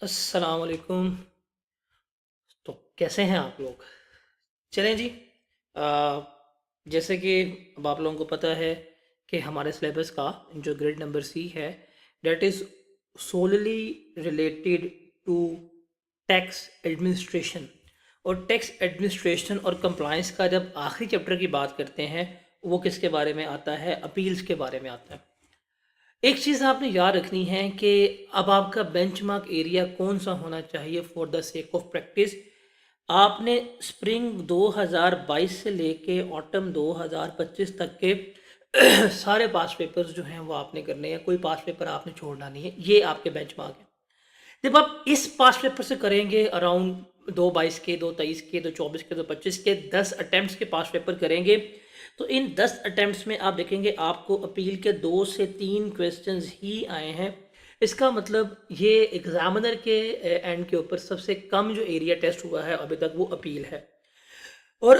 अस्सलाम वालेकुम। तो कैसे हैं आप लोग? चलें जी। जैसे कि अब आप लोगों को पता है कि हमारे सिलेबस का जो ग्रेड नंबर सी है, that is solely related to tax administration. और टैक्स एडमिनिस्ट्रेशन और कंप्लायंस का जब आखिरी चैप्टर की बात करते हैं, वो किसके बारे में आता है? अपील्स के बारे में आता है। एक चीज़ आपने याद रखनी है कि अब आपका बेंचमार्क एरिया कौन सा होना चाहिए for the sake of practice. आपने स्प्रिंग 2022 से लेके ऑटम 2025 तक के सारे पास पेपर्स जो हैं वो आपने करने हैं, कोई पास पेपर आपने छोड़ना नहीं है। ये आपके बेंचमार्क है। जब आप इस पास पेपर से करेंगे अराउंड 2/22 के, 2/23 के, 2/24 के, 2/25 के 10 अटेम्प्ट्स के पास पेपर करेंगे, तो इन 10 अटेम्प्ट्स में आप देखेंगे आपको अपील के 2 से 3 क्वेश्चंस ही आए हैं। इसका मतलब ये एग्जामिनर के एंड के ऊपर सबसे कम जो एरिया टेस्ट हुआ है अभी तक वो अपील है। और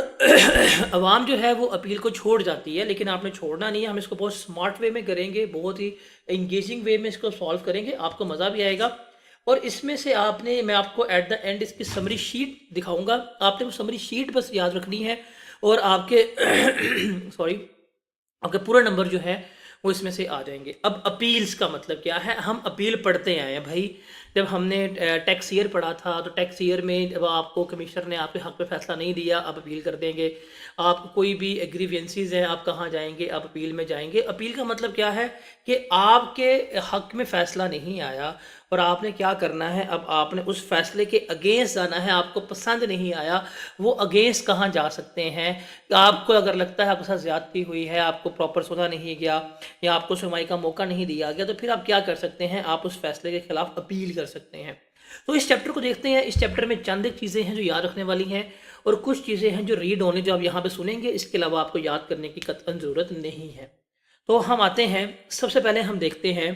अवाम जो है वो अपील को छोड़ जाती है, लेकिन आपने छोड़ना नहीं है। हम इसको बहुत स्मार्ट वे में करेंगे, बहुत ही इंगेजिंग वे में इसको सॉल्व करेंगे, आपको मज़ा भी आएगा। और इसमें से आपने मैं आपको एट द एंड इसकी समरी शीट दिखाऊंगा, आपने वो समरी शीट बस याद रखनी है। और आपके सॉरी, आपके पूरा नंबर जो है वो इसमें से आ जाएंगे। अब अपील्स का मतलब क्या है? हम अपील पढ़ते आए हैं भाई। जब हमने टैक्स ईयर पढ़ा था तो टैक्स ईयर में जब आपको कमिश्नर ने आपके हक में फैसला नहीं दिया, आप अपील कर देंगे। आपको कोई भी ग्रीवेंसीज हैं, आप कहाँ जाएंगे? आप अपील में जाएंगे। अपील का मतलब क्या है कि आपके हक में फैसला नहीं आया और आपने क्या करना है, अब आपने उस फैसले के अगेंस्ट जाना है। आपको पसंद नहीं आया, वो अगेंस्ट कहाँ जा सकते हैं? आपको अगर लगता है आपके साथ ज़्यादती हुई है, आपको प्रॉपर सुना नहीं गया या आपको सुनवाई का मौका नहीं दिया गया, तो फिर आप क्या कर सकते हैं? आप उस फैसले के खिलाफ अपील कर सकते हैं। तो इस चैप्टर को देखते हैं। इस चैप्टर में चंद चीज़ें हैं जो याद रखने वाली हैं और कुछ चीज़ें हैं जो रीड ओनली, जो आप यहाँ पे सुनेंगे। इसके अलावा आपको याद करने की कतई ज़रूरत नहीं है। तो हम आते हैं, सबसे पहले हम देखते हैं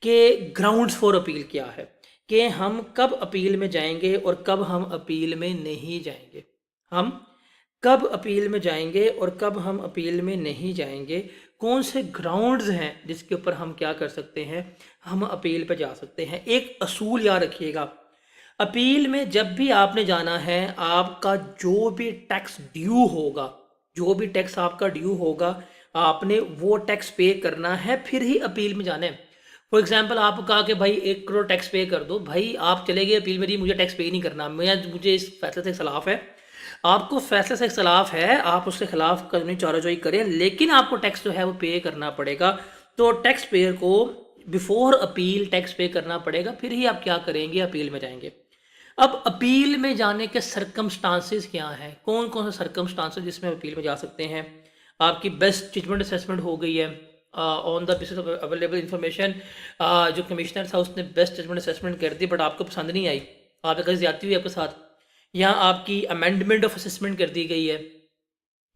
कि ग्राउंड्स फॉर अपील क्या है, कि हम कब अपील में जाएंगे और कब हम अपील में नहीं जाएंगे। हम कब अपील में जाएंगे और कब हम अपील में नहीं जाएंगे। कौन से ग्राउंड्स हैं जिसके ऊपर हम क्या कर सकते हैं, हम अपील पे जा सकते हैं। एक असूल याद रखिएगा, अपील में जब भी आपने जाना है, आपका जो भी टैक्स ड्यू होगा, जो भी टैक्स आपका ड्यू होगा, आपने वो टैक्स पे करना है, फिर ही अपील में जाना है। फॉर एग्जाम्पल आपको कहा कि भाई 1 करोड़ टैक्स पे कर दो, भाई आप चले गए अपील में, जी मुझे टैक्स पे नहीं करना, मुझे इस फैसले से खिलाफ है। आपको फैसले से खिलाफ है, आप उसके खिलाफ कानूनी चाराजोई करें, लेकिन आपको टैक्स जो है वो पे करना पड़ेगा। तो टैक्स पेयर को बिफोर अपील टैक्स पे करना पड़ेगा, फिर ही आप क्या करेंगे, अपील में जाएंगे। अब अपील में जाने के सरकमस्टांसेस क्या हैं? कौन कौन से सरकमस्टांसेस जिसमें अपील में जा सकते हैं? आपकी बेस्ट जजमेंट असेसमेंट हो गई है on the basis of available information. जो कमिश्नर था उसने बेस्ट जजमेंट असेसमेंट कर दी, बट आपको पसंद नहीं आई, आपने कहीं ज्यादती हुई आपके साथ, या आपकी अमेंडमेंट ऑफ असेसमेंट कर दी गई है,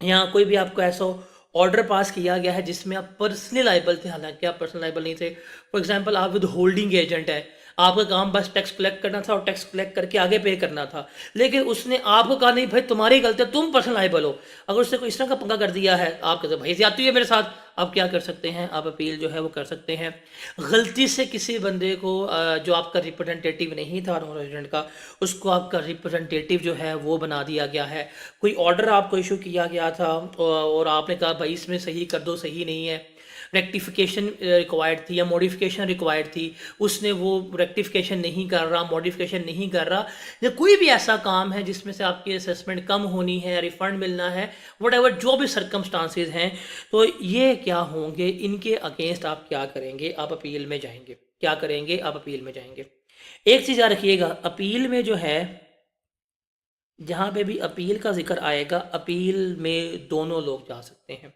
या कोई भी आपको ऐसा ऑर्डर पास किया गया है जिसमें आप पर्सनली लाइबल थे, हालांकि आप पर्सनल लाइबल नहीं थे। फॉर एग्जांपल आप विद होल्डिंग एजेंट है, आपका काम बस टैक्स कलेक्ट करना था और टैक्स कलेक्ट करके आगे पे करना था, लेकिन उसने आपको कहा नहीं भाई तुम्हारी गलती है, तुम पर्सनल लाइबल हो। अगर उसने कोई इस तरह का पंगा कर दिया है, आप कहते भाई ज्यादती है मेरे साथ, आप क्या कर सकते हैं? आप अपील जो है वो कर सकते हैं। गलती से किसी बंदे को जो आपका रिप्रेजेंटेटिव नहीं था नॉन रेजिडेंट का, उसको आपका रिप्रेजेंटेटिव जो है वो बना दिया गया है। कोई ऑर्डर आपको इशू किया गया था और आपने कहा भाई इसमें सही कर दो, सही नहीं है, रेक्टिफिकेशन रिक्वायर्ड थी या मॉडिफिकेशन रिक्वायर्ड थी, उसने वो रेक्टिफिकेशन नहीं कर रहा, मॉडिफिकेशन नहीं कर रहा, या कोई भी ऐसा काम है जिसमें से आपकी असेसमेंट कम होनी है, रिफंड मिलना है, वट एवर जो भी सर्कमस्टांसेस हैं, तो ये क्या होंगे, इनके अगेंस्ट आप क्या करेंगे? आप अपील में जाएंगे। क्या करेंगे? आप अपील में जाएंगे। एक चीज़ याद रखिएगा, अपील में जो है, जहाँ पे भी अपील का जिक्र आएगा, अपील में दोनों लोग जा सकते हैं।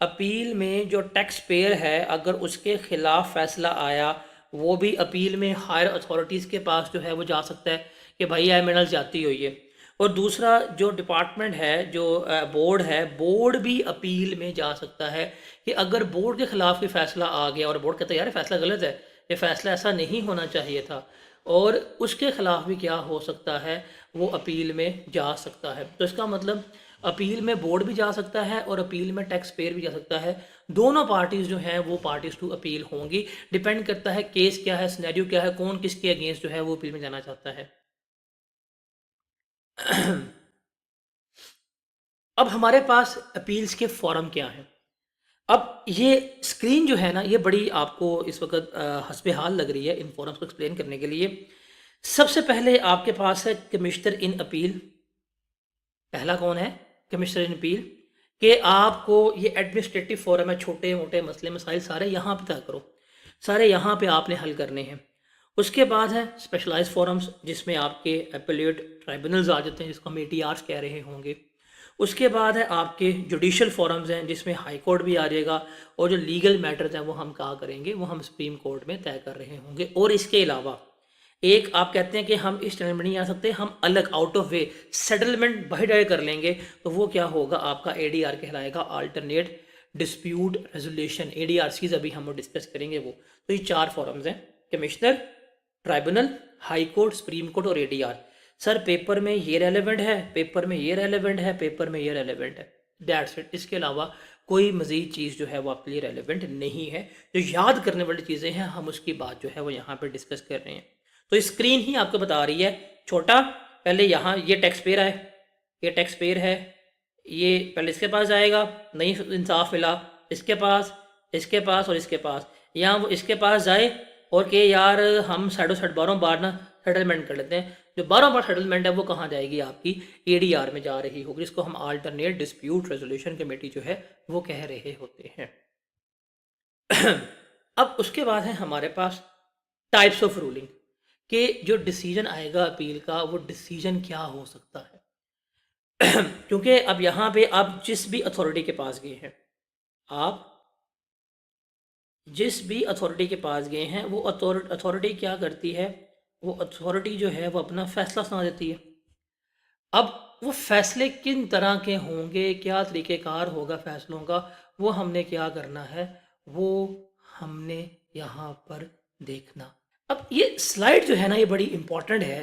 अपील में जो टैक्स पेयर है, अगर उसके खिलाफ फैसला आया, वो भी अपील में हायर अथॉरिटीज़ के पास जो है वो जा सकता है कि भाई ये मेरे नाल जाती हुई है। और दूसरा जो डिपार्टमेंट है, जो बोर्ड है, बोर्ड भी अपील में जा सकता है कि अगर बोर्ड के खिलाफ कोई फैसला आ गया और बोर्ड कहता है यार फैसला गलत है, ये फैसला ऐसा नहीं होना चाहिए था, और उसके खिलाफ भी क्या हो सकता है, वो अपील में जा सकता है। तो इसका मतलब अपील में बोर्ड भी जा सकता है और अपील में टैक्स पेयर भी जा सकता है। दोनों पार्टीज जो हैं वो पार्टीज टू अपील होंगी। डिपेंड करता है केस क्या है, सिनेरियो क्या है, कौन किसके अगेंस्ट जो है वो अपील में जाना चाहता है। अब हमारे पास अपील्स के फॉर्म क्या हैं। अब ये स्क्रीन जो है ना, ये बड़ी आपको इस वक्त हस्बे हाल लग रही है इन फॉर्म्स को एक्सप्लेन करने के लिए। सबसे पहले आपके पास है कमिश्नर इन अपील। पहला कौन है? Commissioner in appeal. कि आपको ये एडमिनिस्ट्रेटिव फॉरम है, छोटे मोटे मसले मसाइल सारे यहाँ पे तय करो, सारे यहाँ पे आपने हल करने हैं। उसके बाद है स्पेशलाइज्ड फॉरम्स, जिसमें आपके एपेलेट ट्राइब्यूनल्स आ जाते हैं, जिसको हम ATRs कह रहे होंगे। उसके बाद है आपके जुडिशल फॉरम्स हैं, जिसमें हाई कोर्ट भी आ जाएगा, और जो लीगल मैटर्स हैं वो हम कहा करेंगे, वो हम सुप्रीम कोर्ट में तय कर रहे होंगे। और इसके अलावा एक आप कहते हैं कि हम इस चैनल में नहीं आ सकते, हम अलग आउट ऑफ वे सेटलमेंट बाहर कर लेंगे, तो वो क्या होगा? आपका ADR कहलाएगा, अल्टरनेट डिस्प्यूट रेजोल्यूशन। ADRCs अभी हम डिस्कस करेंगे वो। तो ये 4 फॉरम्स हैं, commissioner, tribunal, high court, supreme court और ADR। सर पेपर में ये रेलेवेंट है, पेपर में ये रेलेवेंट है, पेपर में ये रेलेवेंट है, दैट्स इट। इसके अलावा कोई मजीद चीज़ जो है वो आपके लिए रेलेवेंट नहीं है। जो याद करने वाली चीज़ें हैं हम उसकी बात जो है वो यहाँ पर डिस्कस कर रहे हैं। तो स्क्रीन ही आपको बता रही है। छोटा, पहले यहाँ ये टैक्स पेयर है, ये टैक्स पेयर है, ये पहले इसके पास जाएगा, नहीं इंसाफ मिला, इसके पास, इसके पास और इसके पास। यहाँ वो इसके पास जाए और कि यार हम साइडो साइड 12 बार ना सेटलमेंट कर लेते हैं। जो 12 बार सेटलमेंट है वो कहाँ जाएगी? आपकी ADR में जा रही होगी, जिसको हम अल्टरनेट डिस्प्यूट रेजोल्यूशन कमेटी जो है वो कह रहे होते हैं। अब उसके बाद है हमारे पास टाइप्स ऑफ रूलिंग, कि जो डिसीजन आएगा अपील का वो डिसीजन क्या हो सकता है। क्योंकि अब यहाँ पे आप जिस भी अथॉरिटी के पास गए हैं, आप जिस भी अथॉरिटी के पास गए हैं, वो अथॉरिटी क्या करती है? वो अथॉरिटी जो है वो अपना फैसला सुना देती है। अब वो फैसले किन तरह के होंगे, क्या तरीक़ेकार होगा फैसलों का, वो हमने क्या करना है, वो हमने यहाँ पर देखना। अब ये स्लाइड जो है ना, ये बड़ी इंपॉर्टेंट है।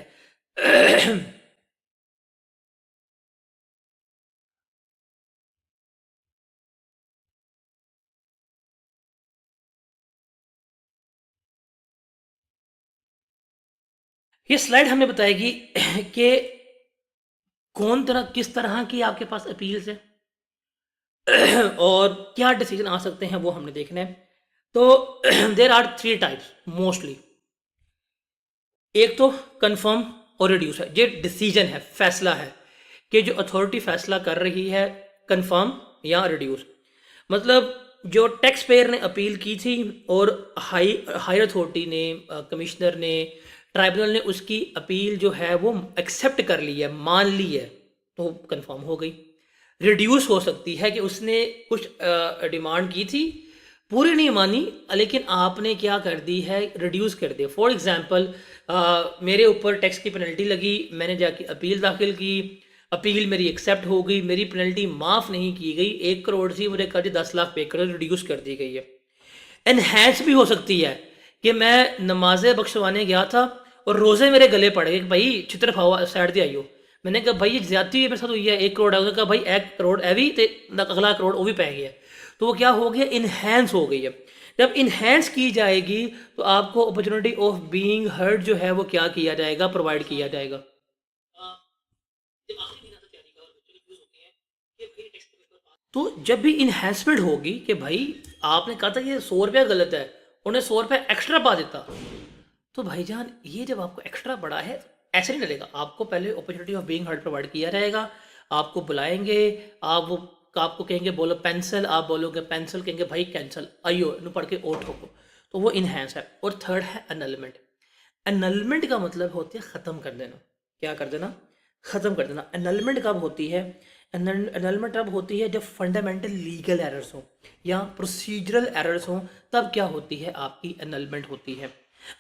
ये स्लाइड हमें बताएगी कि किस तरह की आपके पास अपील्स है और क्या डिसीजन आ सकते हैं, वो हमने देखना है। तो देर आर 3 टाइप्स मोस्टली। एक तो कंफर्म और रिड्यूस है, ये डिसीजन है, फैसला है कि जो अथॉरिटी फैसला कर रही है, कंफर्म या रिड्यूस। मतलब जो टैक्स पेयर ने अपील की थी और हायर अथॉरिटी ने, कमिश्नर ने, ट्राइब्यूनल ने उसकी अपील जो है वो एक्सेप्ट कर ली है, मान ली है, तो कंफर्म हो गई। रिड्यूस हो सकती है कि उसने कुछ डिमांड की थी, पूरी नहीं मानी, लेकिन आपने क्या कर दी है, रिड्यूस कर दिया। फॉर एग्जांपल मेरे ऊपर टैक्स की पेनल्टी लगी, मैंने जाके अपील दाखिल की, अपील मेरी एक्सेप्ट हो गई, मेरी पेनल्टी माफ़ नहीं की गई, 1 करोड़ थी, मुझे कर्ज 10 लाख पे कर रिड्यूस कर दी गई है। एनहेंस भी हो सकती है कि मैं नमाजें बख्शवाने गया था और रोज़े मेरे गले पड़ गए कि भाई चित्र फावा साइड दे आइयो। मैंने कहा भाई ये ज्यादती मेरे साथ हुई है, 1 करोड़ है। उसने कहा भाई 1 करोड़ है भी तो अगला करोड़ वो भी पै गया। तो वो क्या हो गया? इन्हेंस हो गई है। जब इन्हेंस की जाएगी तो आपको अपॉर्चुनिटी ऑफ बीइंग हर्ड जो है वो क्या किया जाएगा? प्रोवाइड किया जाएगा। तो जब भी इन्हेंसमेंट होगी कि भाई आपने कहा था ये 100 रुपया गलत है, उन्हें 100 रुपया एक्स्ट्रा पा देता, तो भाईजान ये जब आपको एक्स्ट्रा पड़ा है ऐसे नहीं डलेगा। आपको पहले opportunity of being heard provide किया जाएगा, आपको बुलाएंगे, आपको कहेंगे बोलो पेंसिल, आप बोलोगे पेंसिल, कहेंगे भाई कैंसिल, आइयो नु पढ़ के ओट होको। तो वो इन्हेंस है। और थर्ड है एनलमेंट। एनलमेंट का मतलब होती है ख़त्म कर देना। क्या कर देना? ख़त्म कर देना। एनलमेंट कब होती है? एनलमेंट तब होती है जब फंडामेंटल लीगल एरर्स हो या प्रोसीजरल एरर्स हो, तब क्या होती है? आपकी एनलमेंट होती है।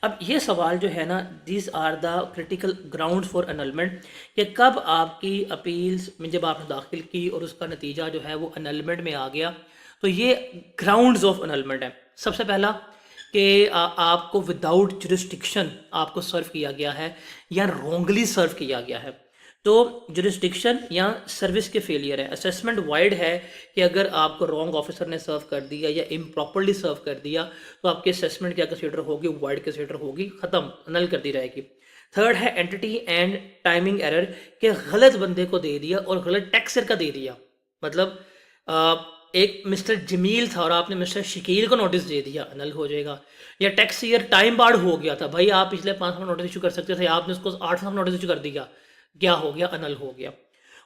अब ये सवाल जो है ना, this are the critical ground for annulment, कि कब आपकी अपील्स में जब आपने दाखिल की और उसका नतीजा जो है वो एनलमेंट में आ गया, तो ये ग्राउंड्स ऑफ एनलमेंट है। सबसे पहला कि आपको विदाउट जुरिस्डिक्शन आपको सर्व किया गया है या रॉन्गली सर्व किया गया है। तो जुरिस्डिक्शन या सर्विस के फेलियर है। असेसमेंट वाइड है कि अगर आपको रॉन्ग ऑफिसर ने सर्व कर दिया या इम्प्रॉपरली सर्व कर दिया तो आपकी असेसमेंट क्या कंसीडर होगी, वाइड कंसीडर होगी, ख़त्म, नल कर दी जाएगी। थर्ड है एंटिटी एंड टाइमिंग एरर, के गलत बंदे को दे दिया और गलत टैक्सर का दे दिया। मतलब एक मिस्टर जमील था और आपने मिस्टर शकील को नोटिस दे दिया, नल हो जाएगा। या टैक्स ईयर टाइम बार्ड हो गया था, भाई आप पिछले 5 साल नोटिस इशू कर सकते थे, आपने उसको 8 साल नोटिस इशू कर दिया, क्या हो गया, अनल हो गया।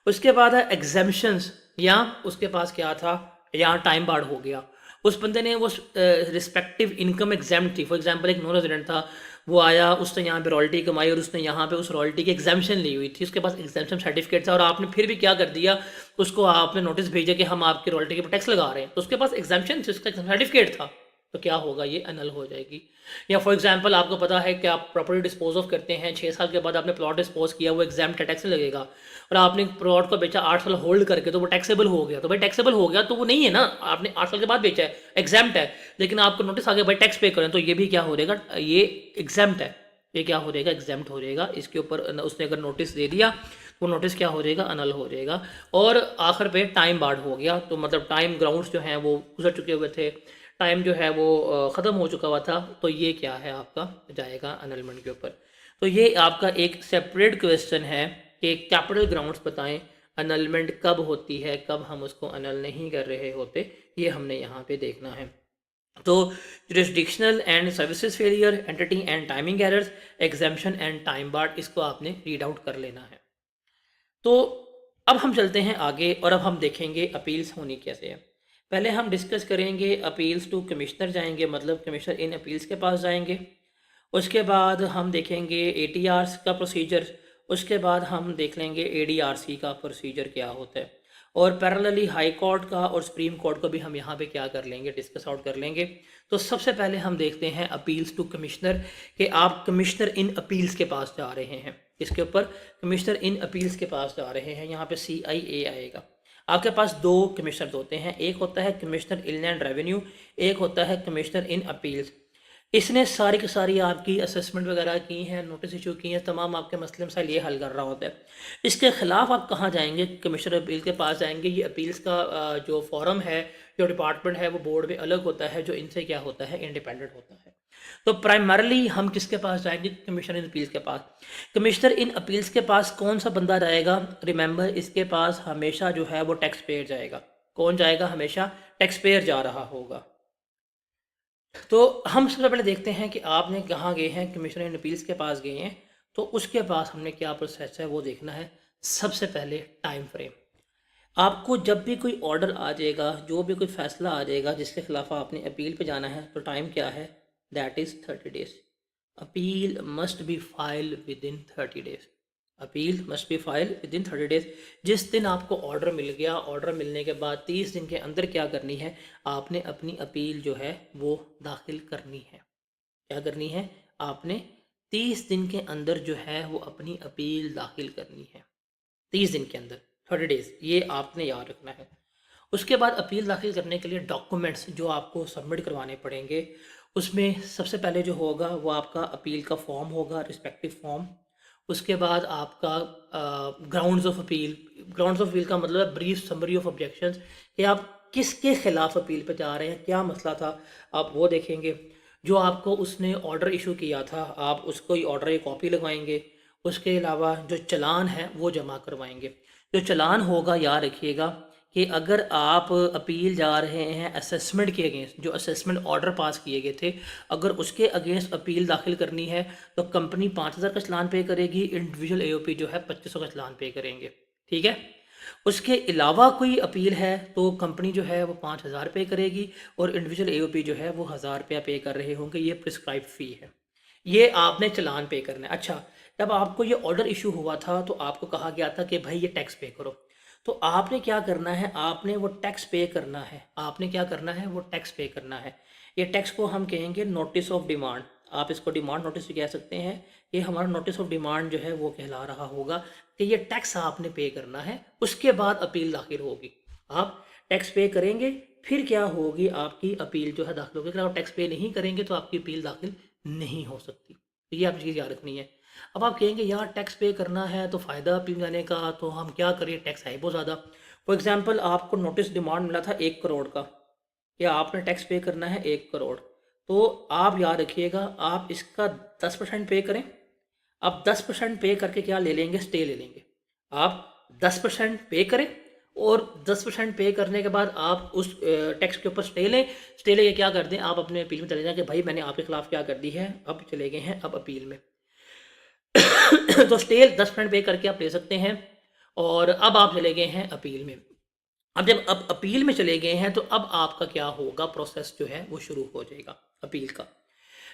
उसके बाद है एग्जामिशंस, या उसके पास क्या था, यहाँ टाइम बार्ड हो गया। उस बंदे ने वो रिस्पेक्टिव इनकम एग्जाम थी, फॉर एग्जांपल एक नॉन रेजिडेंट था, वो आया, उसने यहाँ पे रॉयल्टी कमाई और उसने यहाँ पे उस रॉयल्टी की एग्जामिशन ली हुई थी, उसके पास एग्जामिशन सर्टिफिकेट था और आपने फिर भी क्या कर दिया, उसको आपने नोटिस भेजा कि हम आपकी रॉयल्टी के ऊपर टैक्स लगा रहे हैं, तो उसके पास एग्जामिशन थी, उसका सर्टिफिकेट था, तो क्या होगा, ये अनल हो जाएगी। या फॉर एग्जांपल आपको पता है कि आप प्रॉपर्टी डिस्पोज ऑफ करते हैं, 6 साल के बाद आपने प्लॉट डिस्पोज किया, वो एग्जाम टैक्स लगेगा, और आपने प्लॉट को बेचा 8 साल होल्ड करके, तो वो टैक्सेबल हो गया, तो भाई टैक्सेबल हो गया तो वो नहीं है ना, आपने 8 साल के बाद बेचा है, एग्जाम्प्ट है, लेकिन आपको नोटिस आ गया भाई टैक्स पे करें, तो ये भी क्या हो जाएगा, ये एग्जाम्प्ट है, ये क्या हो जाएगा, एग्जाम्प्ट हो जाएगा। इसके ऊपर उसने अगर नोटिस दे दिया, वो नोटिस क्या हो जाएगा, अनल हो जाएगा। और आखिर पे टाइम बार्ड हो गया, तो मतलब टाइम ग्राउंड्स जो हैं वो गुजर चुके हुए थे, टाइम जो है वो ख़त्म हो चुका हुआ था, तो ये क्या है, आपका जाएगा अनलमेंट के ऊपर। तो ये आपका एक सेपरेट क्वेश्चन है कि कैपिटल ग्राउंड्स बताएं, अनलमेंट कब होती है, कब हम उसको अनल नहीं कर रहे होते, ये हमने यहाँ पे देखना है। तो jurisdictional and services failure, entity and timing errors, exemption and time barred, इसको आपने रीड आउट कर लेना है। तो अब हम चलते हैं आगे और अब हम देखेंगे अपील्स होनी कैसे है। पहले हम डिस्कस करेंगे अपील्स टू कमिश्नर जाएंगे, मतलब कमिश्नर इन अपील्स के पास जाएंगे। उसके बाद हम देखेंगे एटीआरस का प्रोसीजर, उसके बाद हम देख लेंगे एडीआरसी का प्रोसीजर क्या होता है, और पैरेलली हाई कोर्ट का और सुप्रीम कोर्ट को भी हम यहाँ पे क्या कर लेंगे, डिस्कस आउट कर लेंगे। तो सबसे पहले हम देखते हैं अपील्स टू कमिश्नर, कि आप कमिश्नर इन अपील्स के पास जा रहे हैं, इसके ऊपर कमिश्नर इन अपील्स के पास जा रहे हैं, यहाँ पे CIA आएगा। आपके पास 2 कमिश्नर होते हैं, एक होता है कमिश्नर इनलैंड रेवेन्यू, एक होता है कमिश्नर इन अपील्स। इसने सारी की सारी आपकी असेसमेंट वगैरह की हैं, नोटिस इशू किए हैं, तमाम आपके मसले मसाइल ये हल कर रहा होता है। इसके खिलाफ आप कहाँ जाएंगे, कमिश्नर अपील के पास जाएंगे। ये अपील्स का जो फॉरम है, जो डिपार्टमेंट है, वो बोर्ड में अलग होता है, जो इनसे क्या होता है, इंडिपेंडेंट होता है। तो प्राइमरली हम किसके पास जाएंगे, कमिश्नर इन अपील्स के पास। कमिश्नर इन अपील्स के पास कौन सा बंदा जाएगा, रिमेंबर इसके पास हमेशा जो है वो टैक्स पेयर जाएगा। कौन जाएगा, हमेशा टैक्स पेयर जा रहा होगा। तो हम सबसे पहले देखते हैं कि आपने कहाँ गए हैं, कमिश्नर इन अपील्स के पास गए हैं, तो उसके पास हमने क्या प्रोसेस है वो देखना है। सबसे पहले टाइम फ्रेम, आपको जब भी कोई ऑर्डर आ जाएगा, जो भी कोई फैसला आ जाएगा जिसके खिलाफ आपने अपील पे जाना है, तो टाइम क्या है, that is 30 days. Appeal must be file with in 30 days, appeal must be file with in 30 days. जिस दिन आपको ऑर्डर मिल गया, ऑर्डर मिलने के बाद 30 दिन के अंदर क्या करनी है, आपने अपनी अपील जो है वो दाखिल करनी है। क्या करनी है, आपने 30 दिन के अंदर जो है वो अपनी अपील दाखिल करनी है, 30 दिन के अंदर, 30 डेज, ये आपने याद रखना है। उसके बाद अपील दाखिल करने के लिए डॉक्यूमेंट्स जो आपको सबमिट करवाने पड़ेंगे, उसमें सबसे पहले जो होगा वो आपका अपील का फॉर्म होगा, रिस्पेक्टिव फॉर्म। उसके बाद आपका grounds of appeal, grounds of appeal का मतलब है ब्रीफ समरी ऑफ ऑब्जेक्शंस, कि आप किसके खिलाफ अपील पे जा रहे हैं, क्या मसला था, आप वो देखेंगे। जो आपको उसने ऑर्डर इशू किया था, आप उसको ही ऑर्डर की कॉपी लगवाएंगे। उसके अलावा जो चालान है वो जमा करवाएंगे। जो चालान होगा याद रखिएगा कि अगर आप अपील जा रहे हैं असेसमेंट के अगेंस्ट, जो असेसमेंट ऑर्डर पास किए गए थे, अगर उसके अगेंस्ट अपील दाखिल करनी है तो कंपनी 5,000 का चालान पे करेगी, इंडिविजुअल AOP जो है 2500 का चालान पे करेंगे, ठीक है। उसके अलावा कोई अपील है तो कंपनी जो है वो 5,000 पे करेगी और इंडिविजुअल AOP जो है वो 1,000 रुपया पे कर रहे होंगे, ये प्रिस्क्राइब फ़ी है, ये आपने चालान पे करना है। अच्छा, जब आपको ये ऑर्डर इशू हुआ था तो आपको कहा गया था कि भाई ये टैक्स पे करो, तो आपने क्या करना है, आपने वो टैक्स पे करना है, आपने क्या करना है, वो टैक्स पे करना है। ये टैक्स को हम कहेंगे नोटिस ऑफ डिमांड, आप इसको डिमांड नोटिस भी कह सकते हैं। ये हमारा नोटिस ऑफ डिमांड जो है वो कहला रहा होगा कि ये टैक्स आपने पे करना है, उसके बाद अपील दाखिल होगी। आप टैक्स पे करेंगे, फिर क्या होगी, आपकी अपील जो है दाखिल होगी। अगर आप टैक्स पे नहीं करेंगे तो आपकी अपील दाखिल नहीं हो सकती। तो ये आपकी चीज़ याद रखनी है। अब आप कहेंगे यार टैक्स पे करना है तो फ़ायदा अपील जाने का, तो हम क्या करें, टैक्स है बहुत ज़्यादा। फॉर एग्जांपल आपको नोटिस डिमांड मिला था 1 करोड़ का, या आपने टैक्स पे करना है 1 करोड़, तो आप याद रखिएगा आप इसका 10% पे करें। आप 10% पे करके क्या ले लेंगे, स्टे ले लेंगे। आप 10% पे करें और 10% पे करने के बाद आप उस टैक्स के ऊपर स्टे लें। स्टे लेके क्या कर दें, आप अपने अपील में चले जाएं कि भाई मैंने आपके खिलाफ क्या कर दी है, अब चले गए हैं अब अपील में। तो स्टे 10% पे करके आप ले सकते हैं और अब आप चले गए हैं अपील में। अब जब अब अपील में चले गए हैं तो अब आपका क्या होगा, प्रोसेस जो है वो शुरू हो जाएगा अपील का।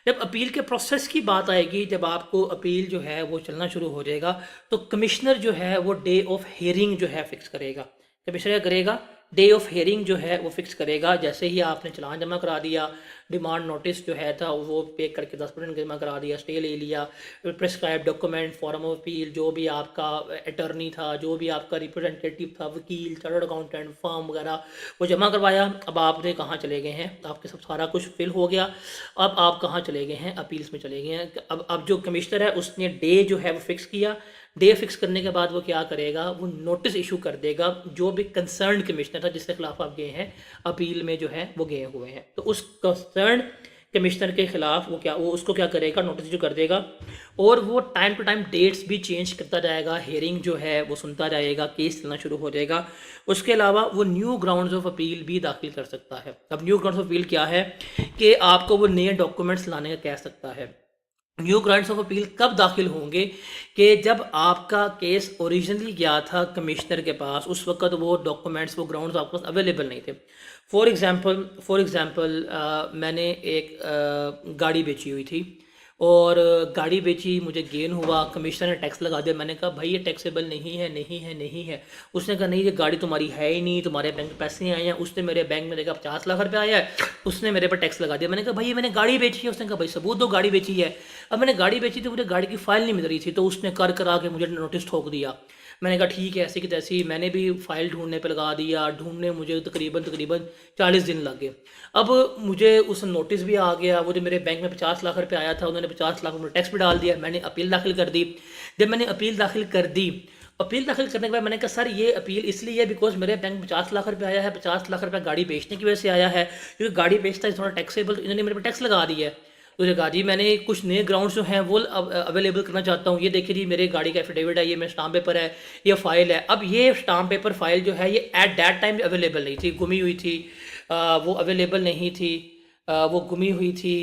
जब अपील के प्रोसेस की बात आएगी, जब आपको अपील जो है वो चलना शुरू हो जाएगा, तो कमिश्नर जो है वो डे ऑफ हियरिंग जो है फिक्स करेगा। कमिश्नर क्या करेगा, डे ऑफ हियरिंग जो है वो फिक्स करेगा। जैसे ही आपने चालान जमा करा दिया, डिमांड नोटिस जो है था वो पे करके 10% जमा करा दिया, स्टे ले लिया, prescribe document, form of appeal, जो भी आपका अटर्नी था, जो भी आपका रिप्रेजेंटेटिव था, वकील, चार्टर्ड अकाउंटेंट, फॉर्म वगैरह, वो जमा करवाया। अब आपने कहाँ चले गए हैं, आपके सब सारा कुछ फिल हो गया। अब आप कहाँ चले गए हैं, अपील्स में चले गए हैं। अब जो कमिश्नर है उसने डे जो है वो फिक्स किया। डे फिक्स करने के बाद वो क्या करेगा, वो नोटिस इशू कर देगा जो भी कंसर्न कमिश्नर था जिसके खिलाफ आप गए हैं अपील में जो है वो गए हुए हैं, तो उस कंसर्न कमिश्नर के खिलाफ वो उसको क्या करेगा, नोटिस इशू कर देगा। और वो टाइम टू टाइम डेट्स भी चेंज करता जाएगा, हियरिंग जो है वो सुनता जाएगा, केस चलना शुरू हो जाएगा। उसके अलावा वो न्यू ग्राउंड्स ऑफ अपील भी दाखिल कर सकता है। अब न्यू ग्राउंड्स ऑफ अपील क्या है कि आपको वो नए डॉक्यूमेंट्स लाने का कह सकता है। न्यू ग्राउंड्स ऑफ अपील कब दाखिल होंगे कि जब आपका केस ओरिजिनली गया था कमिश्नर के पास, उस वक्त वो डॉक्यूमेंट्स, वो ग्राउंड्स आपके पास अवेलेबल नहीं थे। फॉर एग्ज़ाम्पल मैंने एक गाड़ी बेची हुई थी और गाड़ी बेची, मुझे गेन हुआ, कमिश्नर ने टैक्स लगा दिया। मैंने कहा भाई ये टैक्सेबल नहीं है, नहीं है, नहीं है। उसने कहा नहीं ये गाड़ी तुम्हारी है ही नहीं, तुम्हारे बैंक में पैसे नहीं आए हैं। उसने मेरे बैंक में देखा 50 लाख रुपये आया है, उसने मेरे पर टैक्स लगा दिया। मैंने कहा भाई ये मैंने गाड़ी बेची है। उसने कहा भाई सबूत दो गाड़ी बेची है। अब मैंने गाड़ी बेची थी, मुझे गाड़ी की फाइल नहीं मिल रही थी, तो उसने कर करा के मुझे नोटिस ठोक दिया। मैंने कहा ठीक है, ऐसी की तैसी मैंने भी फाइल ढूंढने पे लगा दिया। ढूंढने मुझे तकरीबन तकरीबन 40 दिन लग गए। अब मुझे उस नोटिस भी आ गया, वो जो मेरे बैंक में 50 लाख रुपये आया था उन्होंने 50 लाख रुपये टैक्स भी डाल दिया। मैंने अपील दाखिल कर दी। जब मैंने अपील दाखिल कर दी, अपील दाखिल करने के बाद मैंने कहा सर ये अपील इसलिए है बिकॉज मेरे बैंक में 50 लाख रुपये आया है, 50 लाख रुपये गाड़ी बेचने की वजह से आया है, क्योंकि गाड़ी बेचता है थोड़ा टैक्सेबल, तो इन्होंने मेरे पर टैक्स लगा दिया है। तो कहा जी मैंने कुछ नए ग्राउंड्स जो हैं वो अवेलेबल करना चाहता हूँ। ये देखिए जी मेरे गाड़ी का एफिडेविट है, ये मेरा स्टाम्प पेपर है, ये फाइल है। अब ये स्टाम्प पेपर फाइल जो है ये एट दैट टाइम अवेलेबल नहीं थी, गुमी हुई थी, वो अवेलेबल नहीं थी, वो गुमी हुई थी,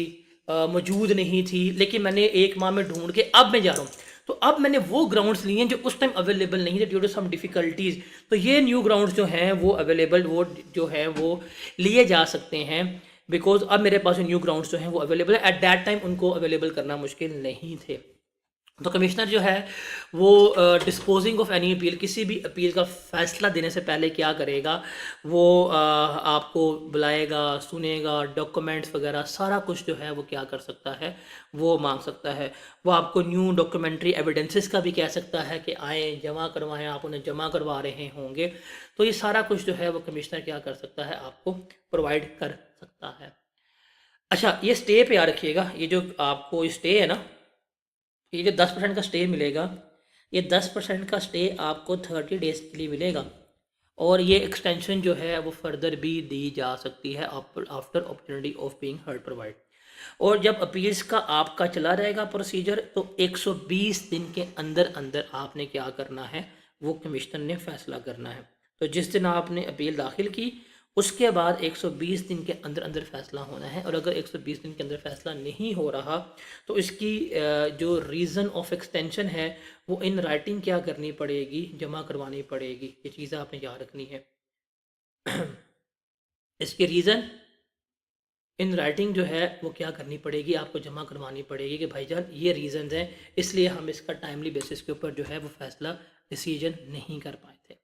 मौजूद नहीं थी। लेकिन मैंने 1 माह में ढूंढ के अब मैं जा रहा हूँ, तो अब मैंने वो ग्राउंड्स लिए हैं जो उस टाइम अवेलेबल नहीं थे ड्यू टू सम डिफ़िकल्टीज़। तो ये न्यू ग्राउंड्स जो हैं वो अवेलेबल, वो जो है वो लिए जा सकते हैं बिकॉज अब मेरे पास न्यू ग्राउंड्स जो हैं वो अवेलेबल है। एट दैट टाइम उनको अवेलेबल करना मुश्किल नहीं थे। तो कमिश्नर जो है वो डिस्पोजिंग ऑफ एनी अपील, किसी भी अपील का फैसला देने से पहले क्या करेगा, वो आपको बुलाएगा, सुनेगा, डॉक्यूमेंट्स वगैरह सारा कुछ जो है वो क्या कर सकता है, वो मांग सकता है। वो आपको न्यू डॉक्यूमेंट्री एविडेंसेस का भी कह सकता है कि आए जमा करवाएं, आप उन्हें जमा करवा रहे होंगे। तो ये सारा कुछ जो है वो कमिश्नर क्या कर सकता है, आपको प्रोवाइड कर सकता है। अच्छा ये स्टे पे याद रखिएगा, ये जो आपको स्टे है ना, ये जो 10% का स्टे मिलेगा, ये 10% का स्टे आपको 30 डेज के लिए मिलेगा और ये एक्सटेंशन जो है वो फर्दर भी दी जा सकती है after opportunity of being heard provide. और जब अपील्स का आपका चला रहेगा प्रोसीजर, तो 120 दिन के अंदर अंदर आपने क्या करना है, वो कमिश्नर ने फैसला करना है। तो जिस दिन आपने अपील दाखिल की उसके बाद 120 दिन के अंदर अंदर फैसला होना है। और अगर 120 दिन के अंदर फैसला नहीं हो रहा तो इसकी जो रीज़न ऑफ एक्सटेंशन है वो इन राइटिंग क्या करनी पड़ेगी, जमा करवानी पड़ेगी। ये चीज़ें आपने याद रखनी है। इसकी रीज़न इन राइटिंग जो है वो क्या करनी पड़ेगी, आपको जमा करवानी पड़ेगी कि भाईजान ये रीज़न्स हैं, इसलिए हम इसका टाइमली बेसिस के ऊपर जो है वो फैसला डिसीजन नहीं कर पाए थे।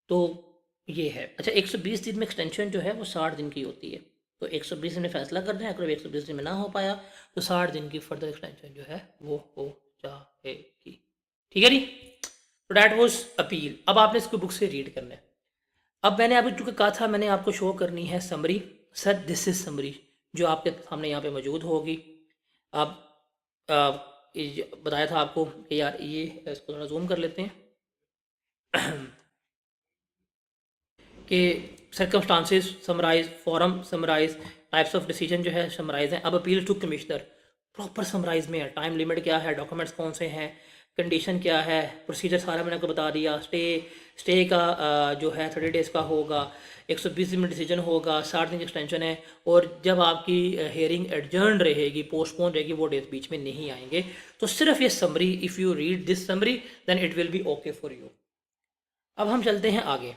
तो ये है। अच्छा 120 दिन में एक्सटेंशन जो है वो 60 दिन की होती है। तो 120 दिन में फैसला करना है, अगर 120 दिन में ना हो पाया तो 60 दिन की फर्दर एक्सटेंशन जो है वो हो जाएगी। ठीक है जी। तो डैट वॉज अपील। अब आपने इसको बुक से रीड करना है। अब मैंने आपको चूँकि कहा था मैंने आपको शो करनी है summary. Sir this is summary जो आपके सामने यहाँ पे मौजूद होगी। अब बताया था आपको कि यार ये इसको थोड़ा जूम कर लेते हैं कि circumstances summarise, forum summarise, types of decision जो है समराइज हैं। अब appeal to commissioner proper summarise में है, टाइम लिमिट क्या है, डॉक्यूमेंट्स कौन से हैं, कंडीशन क्या है, प्रोसीजर सारा मैंने आपको बता दिया। स्टे का जो है 30 डेज़ का होगा, 120 दिन में डिसीजन होगा, 60 दिन की एक्सटेंशन है, और जब आपकी हेयरिंग एडजर्न रहेगी, पोस्टपोन रहेगी, वो डेज बीच में नहीं आएंगे। तो सिर्फ ये summary, if you read this summary then it will be okay for you. अब हम चलते हैं आगे।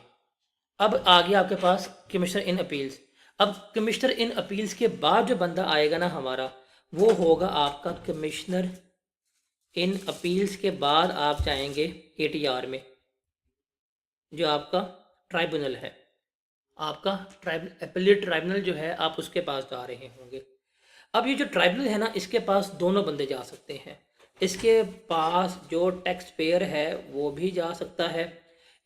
अब आ गया आपके पास कमिश्नर इन अपील्स। अब कमिश्नर इन अपील्स के बाद जो बंदा आएगा ना हमारा, वो होगा आपका कमिश्नर इन अपील्स के बाद आप जाएंगे एटीआर में, जो आपका ट्राइब्यूनल है, आपका अपीलेट ट्राइब्यूनल जो है, आप उसके पास जा रहे होंगे। अब ये जो ट्राइब्यूनल है ना, इसके पास दोनों बंदे जा सकते हैं। इसके पास जो टैक्स पेयर है वो भी जा सकता है,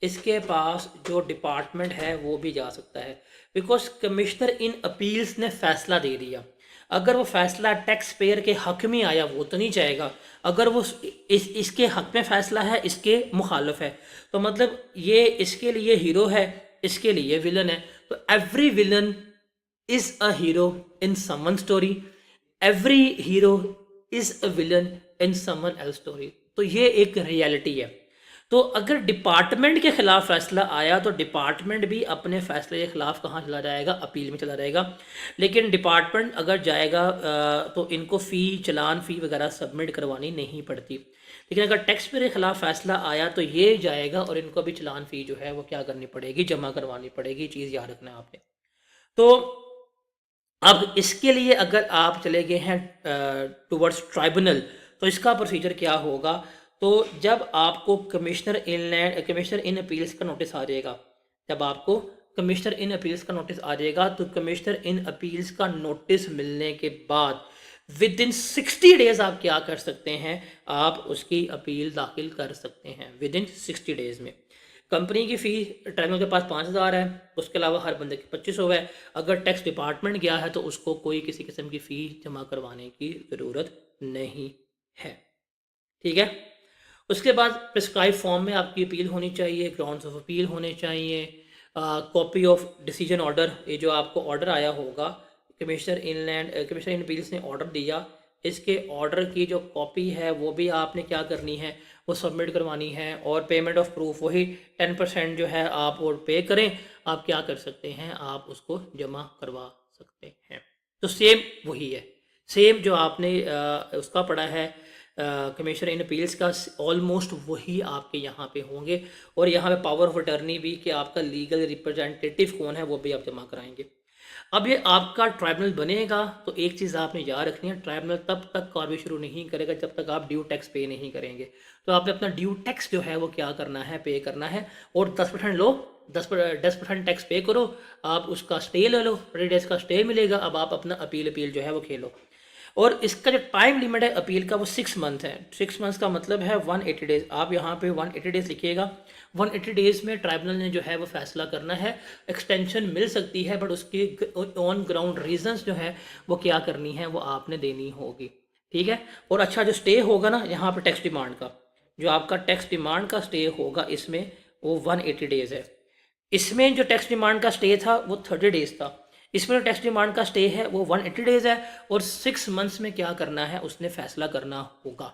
इसके पास जो डिपार्टमेंट है वो भी जा सकता है, बिकॉज कमिश्नर इन अपील्स ने फैसला दे दिया। अगर वो फैसला टैक्स पेयर के हक में आया वो तो नहीं जाएगा, अगर वो इसके हक में फैसला है, इसके मुखालफ है, तो मतलब ये इसके लिए हीरो है, इसके लिए विलन है। तो every villain is a hero in someone story, every hero is a villain in someone else story. तो ये एक रियलिटी है। तो अगर डिपार्टमेंट के खिलाफ फैसला आया तो डिपार्टमेंट भी अपने फैसले के खिलाफ कहाँ चला जाएगा, अपील में चला जाएगा। लेकिन डिपार्टमेंट अगर जाएगा तो इनको चलान फ़ी वगैरह सबमिट करवानी नहीं पड़ती। लेकिन अगर टैक्स पेयर के खिलाफ फैसला आया तो ये जाएगा और इनको भी चलान फ़ी जो है वो क्या करनी पड़ेगी, जमा करवानी पड़ेगी। चीज़ याद रखना है आपने। तो अब इसके लिए अगर आप चले गए हैं टुवर्ड्स ट्राइब्यूनल, तो इसका प्रोसीजर क्या होगा। तो जब आपको कमिश्नर इन अपील्स का नोटिस आ जाएगा, जब आपको कमिश्नर इन अपील्स का नोटिस आ जाएगा, तो कमिश्नर इन अपील्स का नोटिस मिलने के बाद विद इन 60 डेज आप क्या कर सकते हैं, आप उसकी अपील दाखिल कर सकते हैं विद इन 60 डेज में। कंपनी की फ़ी ट्राइब्यूनल के पास 5,000 है, उसके अलावा हर बंदे की 2500 है। अगर टैक्स डिपार्टमेंट गया है तो उसको कोई किसी किस्म की फ़ी जमा करवाने की ज़रूरत नहीं है। ठीक है। उसके बाद प्रिस्क्राइब फॉर्म में आपकी अपील होनी चाहिए, ग्राउंड्स ऑफ अपील होने चाहिए, कॉपी ऑफ डिसीजन ऑर्डर, ये जो आपको ऑर्डर आया होगा, कमिश्नर इन अपील्स ने ऑर्डर दिया, इसके ऑर्डर की जो कॉपी है वो भी आपने क्या करनी है, वो सबमिट करवानी है। और पेमेंट ऑफ प्रूफ वही 10% जो है आप वो पे करें, आप क्या कर सकते हैं, आप उसको जमा करवा सकते हैं। तो सेम वही है, सेम जो आपने उसका पढ़ा है कमिश्नर इन अपील्स का, ऑलमोस्ट वही आपके यहाँ पे होंगे। और यहाँ पे पावर ऑफ अटर्नी भी, कि आपका लीगल रिप्रेजेंटेटिव कौन है वो भी आप जमा कराएंगे। अब ये आपका ट्राइब्यूनल बनेगा तो एक चीज़ आपने याद रखनी है, ट्राइब्यूनल तब तक कार्रवाई शुरू नहीं करेगा जब तक आप ड्यू टैक्स पे नहीं करेंगे। तो आपने अपना ड्यू टैक्स जो है वो क्या करना है, पे करना है। और 10% लो, 10% टैक्स पे करो, आप उसका स्टे ले लो, 30 डेज का स्टे मिलेगा। अब आप अपना अपील जो है वो खेलो। और इसका जो टाइम लिमिट है अपील का वो 6 मंथ है। 6 मंथ्स का मतलब है 180 डेज़। आप यहाँ पे 180 डेज़ लिखिएगा। 180 डेज़ में ट्राइब्यूनल ने जो है वो फैसला करना है। एक्सटेंशन मिल सकती है बट उसकी ऑन ग्राउंड रीजंस जो है वो क्या करनी है, वो आपने देनी होगी। ठीक है। और अच्छा, जो स्टे होगा ना यहाँ पर टैक्स डिमांड का, जो आपका टैक्स डिमांड का स्टे होगा इसमें, वो 180 डेज़ है। इसमें जो टैक्स डिमांड का स्टे था वो 30 डेज़ था। इसमें जो टैक्स डिमांड का स्टे है वो 180 डेज़ है। और 6 मंथ्स में क्या करना है, उसने फैसला करना होगा।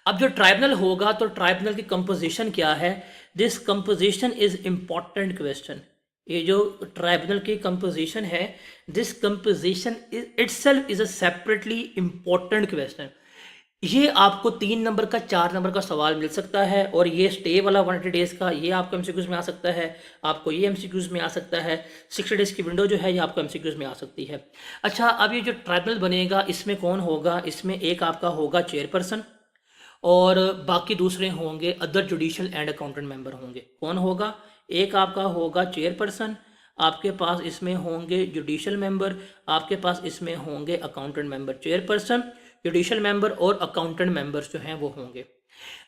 अब जो ट्राइब्यूनल होगा तो ट्राइब्यूनल की कंपोजिशन क्या है, this composition is important question. ये जो ट्राइब्यूनल की कंपोजिशन है, this composition itself is a separately important question. ये आपको 3 नंबर का 4 नंबर का सवाल मिल सकता है। और ये स्टे वाला 180 डेज़ का, ये आपको एमसीक्यूज़ में आ सकता है, आपको ये एमसीक्यूज़ में आ सकता है। 60 डेज़ की विंडो जो है ये आपको एमसीक्यूज़ में आ सकती है। अच्छा, अब ये जो ट्राइब्यूनल बनेगा इसमें कौन होगा, इसमें एक आपका होगा चेयरपर्सन और बाकी दूसरे होंगे other judicial and accountant member होंगे। कौन होगा, एक आपका होगा चेयरपर्सन, आपके पास इसमें होंगे जुडिशल मेंबर, आपके पास इसमें होंगे accountant member. Chairperson, judicial member और अकाउंटेंट मेंबर्स जो हैं वो होंगे।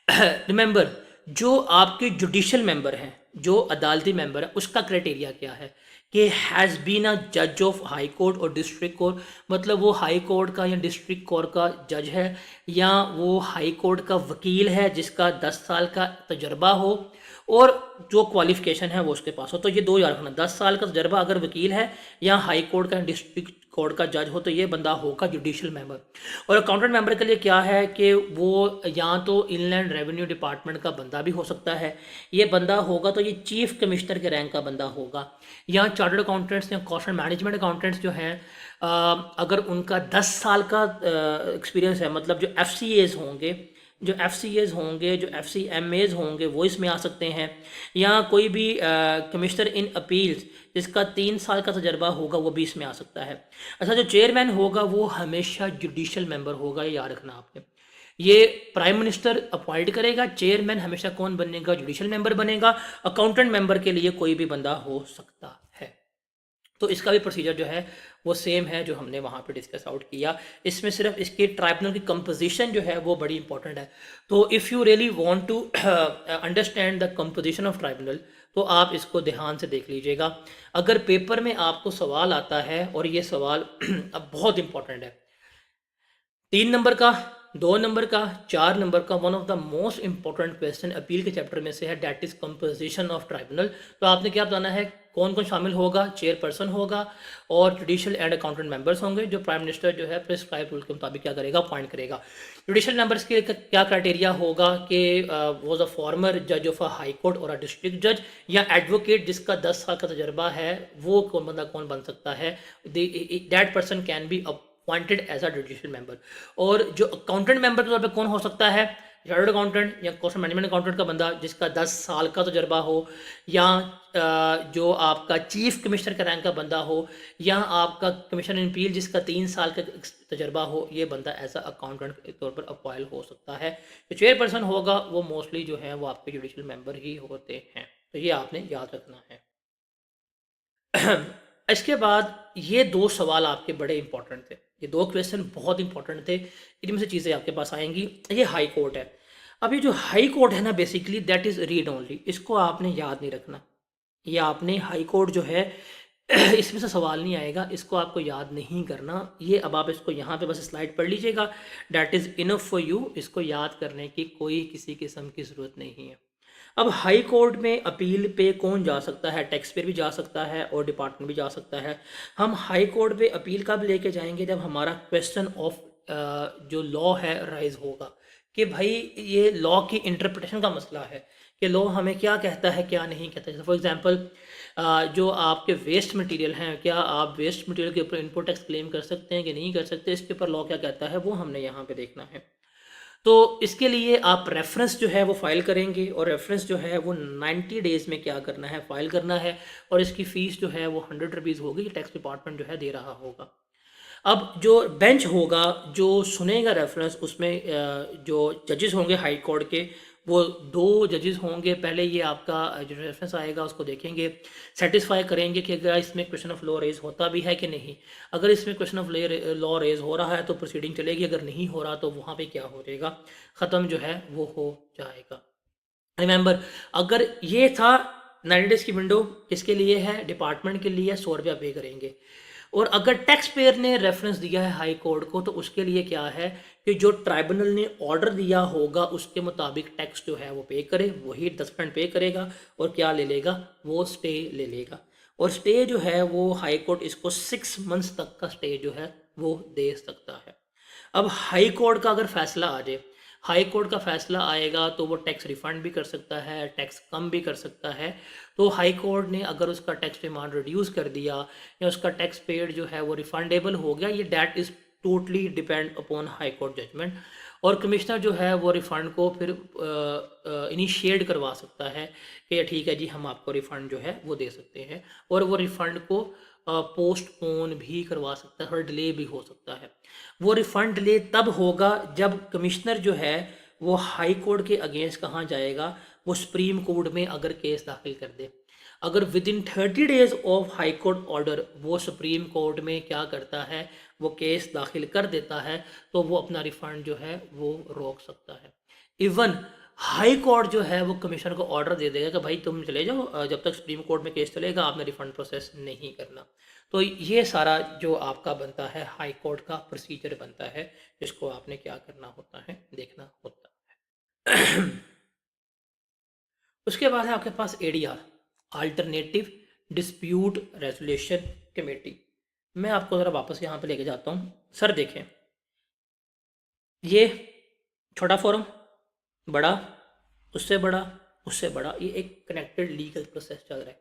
रिमेंबर, जो आपके जुडिशल मेंबर हैं, जो अदालती मेंबर है, उसका क्राइटेरिया क्या है कि हैज़ बीन अ जज ऑफ हाई कोर्ट और डिस्ट्रिक्ट कोर्ट, मतलब वो हाई कोर्ट का या डिस्ट्रिक्ट कोर्ट का जज है, या वो हाई कोर्ट का वकील है जिसका 10 साल का तजर्बा हो और जो क्वालिफिकेशन है वो उसके पास हो। तो ये दो याद रखना, 10 साल का तजर्बा अगर वकील है या हाई कोर्ट का डिस्ट्रिक्ट कोर्ट का जज हो तो ये बंदा होगा जुडिशल मेंबर। और अकाउंटेंट मेंबर के लिए क्या है कि वो या तो इनलैंड रेवेन्यू डिपार्टमेंट का बंदा भी हो सकता है, ये बंदा होगा तो ये चीफ कमिश्नर के रैंक का बंदा होगा, या चार्टर्ड अकाउंटेंट्स या कॉस्ट एंड मैनेजमेंट अकाउंटेंट्स जो हैं अगर उनका 10 साल का एक्सपीरियंस है, मतलब जो एफ होंगे, जो एफ होंगे, जो एफ होंगे वो इसमें आ सकते हैं, या कोई भी कमिश्नर इन अपील्स जिसका 3 साल का तजर्बा होगा वो भी इसमें आ सकता है। अच्छा, जो चेयरमैन होगा वो हमेशा जुडिशल मेंबर होगा, ये याद रखना आपने। ये प्राइम मिनिस्टर अपॉइंट करेगा, चेयरमैन हमेशा कौन बनेगा, जुडिशल मेंबर बनेगा। अकाउंटेंट मेंबर के लिए कोई भी बंदा हो सकता है। तो इसका भी प्रोसीजर जो है वो सेम है जो हमने वहाँ पे डिस्कस आउट किया। इसमें सिर्फ इसके ट्राइब्यूनल की कंपोजिशन जो है वो बड़ी इंपॉर्टेंट है। तो if you really want to understand the composition of tribunal तो आप इसको ध्यान से देख लीजिएगा। अगर पेपर में आपको सवाल आता है और ये सवाल अब बहुत इंपॉर्टेंट है, 3 नंबर का, 2 नंबर का, 4 नंबर का, one of the most important question appeal के चैप्टर में से है, that is composition of tribunal. तो आपने क्या बताना है, कौन कौन शामिल होगा, चेयरपर्सन होगा और जुडिशल एंड अकाउंटेंट मेंबर्स होंगे जो प्राइम मिनिस्टर जो है प्रिस्क्राइब रूल के मुताबिक क्या करेगा, अपॉइंट करेगा। जुडिशल मेंबर्स के क्या क्राइटेरिया होगा कि वॉज अ फॉर्मर जज ऑफ अ हाई कोर्ट और अ डिस्ट्रिक्ट जज, या एडवोकेट जिसका 10 साल का तजर्बा है, वो कौन बंदा कौन बन सकता है, that person can be appointed as a judicial member. और जो अकाउंटेंट मेंबर के तौर पे कौन हो सकता है, चार्टर्ड अकाउंटेंट या कॉस्ट मैनेजमेंट अकाउंटेंट का बंदा जिसका 10 साल का तजर्बा हो, या जो आपका चीफ कमिश्नर का रैंक का बंदा हो, या आपका कमिश्नर इन अपील जिसका 3 साल का तजर्बा हो, ये बंदा एज अ अकाउंटेंट के तौर पर अपॉइंट हो सकता है। जो चेयरपर्सन होगा वो मोस्टली जो है वो आपके जुडिशियल मेंबर ही होते हैं, तो ये आपने याद रखना है। इसके बाद ये 2 सवाल आपके बड़े इंपॉर्टेंट थे, ये 2 क्वेश्चन बहुत इंपॉर्टेंट थे, इनमें से चीज़ें आपके पास आएंगी। ये हाई कोर्ट है। अब ये जो हाई कोर्ट है ना, basically that is read only, इसको आपने याद नहीं रखना। ये आपने हाई कोर्ट जो है इसमें से सवाल नहीं आएगा, इसको आपको याद नहीं करना। ये अब आप इसको यहाँ पे बस स्लाइड पढ़ लीजिएगा, that is enough for you. इसको याद करने की कोई किसी किस्म की ज़रूरत नहीं है। अब हाई कोर्ट में अपील पे कौन जा सकता है, टैक्स पेयर भी जा सकता है और डिपार्टमेंट भी जा सकता है। हम हाई कोर्ट पे अपील कब लेके जाएंगे, जब हमारा क्वेश्चन ऑफ जो लॉ है राइज होगा कि भाई ये लॉ की इंटरप्रिटेशन का मसला है कि लॉ हमें क्या कहता है क्या नहीं कहता। जैसे फॉर एग्जांपल जो आपके वेस्ट मटेरियल हैं, क्या आप वेस्ट मटेरियल के ऊपर इनपुट टैक्स क्लेम कर सकते हैं कि नहीं कर सकते, इसके ऊपर लॉ क्या कहता है वो हमने यहाँ पे देखना है। तो इसके लिए आप रेफरेंस जो है वो फाइल करेंगे, और रेफरेंस जो है वो 90 डेज़ में क्या करना है, फाइल करना है, और इसकी फ़ीस जो है वो 100 रुपीज़ होगी, टैक्स डिपार्टमेंट जो है दे रहा होगा। अब जो बेंच होगा जो सुनेगा रेफरेंस, उसमें जो जजेस होंगे हाई कोर्ट के वो 2 जजेस होंगे। पहले ये आपका जो रेफरेंस आएगा उसको देखेंगे, सेटिस्फाई करेंगे कि अगर इसमें क्वेश्चन ऑफ लॉ रेज होता भी है कि नहीं। अगर इसमें क्वेश्चन ऑफ लॉ रेज हो रहा है तो प्रोसीडिंग चलेगी, अगर नहीं हो रहा तो वहाँ पे क्या हो जाएगा, ख़त्म जो है वो हो जाएगा। रिमेंबर, अगर ये था 90 डेज़ की विंडो, किसके लिए है, डिपार्टमेंट के लिए 100 रुपया पे करेंगे। और अगर टैक्स पेयर ने रेफरेंस दिया है हाई कोर्ट को तो उसके लिए क्या है कि जो ट्राइब्यूनल ने ऑर्डर दिया होगा उसके मुताबिक टैक्स जो है वो पे करे, वही 10% पे करेगा और क्या ले लेगा, वो स्टे ले लेगा। और स्टे जो है वो हाई कोर्ट इसको 6 मंथ्स तक का स्टे जो है वो दे सकता है। अब हाई कोर्ट का अगर फैसला आ जाए, हाई कोर्ट का फैसला आएगा तो वो टैक्स रिफंड भी कर सकता है, टैक्स कम भी कर सकता है। तो हाई कोर्ट ने अगर उसका टैक्स डिमांड रिड्यूस कर दिया या उसका टैक्स पेड जो है वो रिफंडेबल हो गया, ये that is totally depend upon high court judgement. और कमिश्नर जो है वो रिफ़ंड को फिर इनिशिएट करवा सकता है कि ठीक है जी हम आपको रिफ़ंड जो है वो दे सकते हैं, और वो रिफ़ंड को पोस्टपोन भी करवा सकता है और डिले भी हो सकता है। वो रिफ़ंड डिले तब होगा जब कमिश्नर जो है वो हाई कोर्ट के अगेंस्ट कहाँ जाएगा, वो सुप्रीम कोर्ट में अगर केस दाखिल कर दे। अगर with in 30 days of high court order वो सुप्रीम कोर्ट में क्या करता है, वो केस दाखिल कर देता है, तो वो अपना रिफ़ंड जो है वो रोक सकता है। इवन हाई कोर्ट जो है वो कमिश्नर को ऑर्डर दे देगा कि भाई तुम चले जाओ, जब तक सुप्रीम कोर्ट में केस चलेगा आपने रिफंड प्रोसेस नहीं करना। तो ये सारा जो आपका बनता है हाई कोर्ट का प्रोसीजर बनता है, जिसको आपने क्या करना होता है, देखना होता है। उसके बाद है आपके पास ADR, alternative dispute resolution committee. मैं आपको ज़रा वापस यहाँ पे लेके जाता हूँ। सर देखें, ये छोटा फोरम, बड़ा, उससे बड़ा, उससे बड़ा, ये एक कनेक्टेड लीगल प्रोसेस चल रहा है।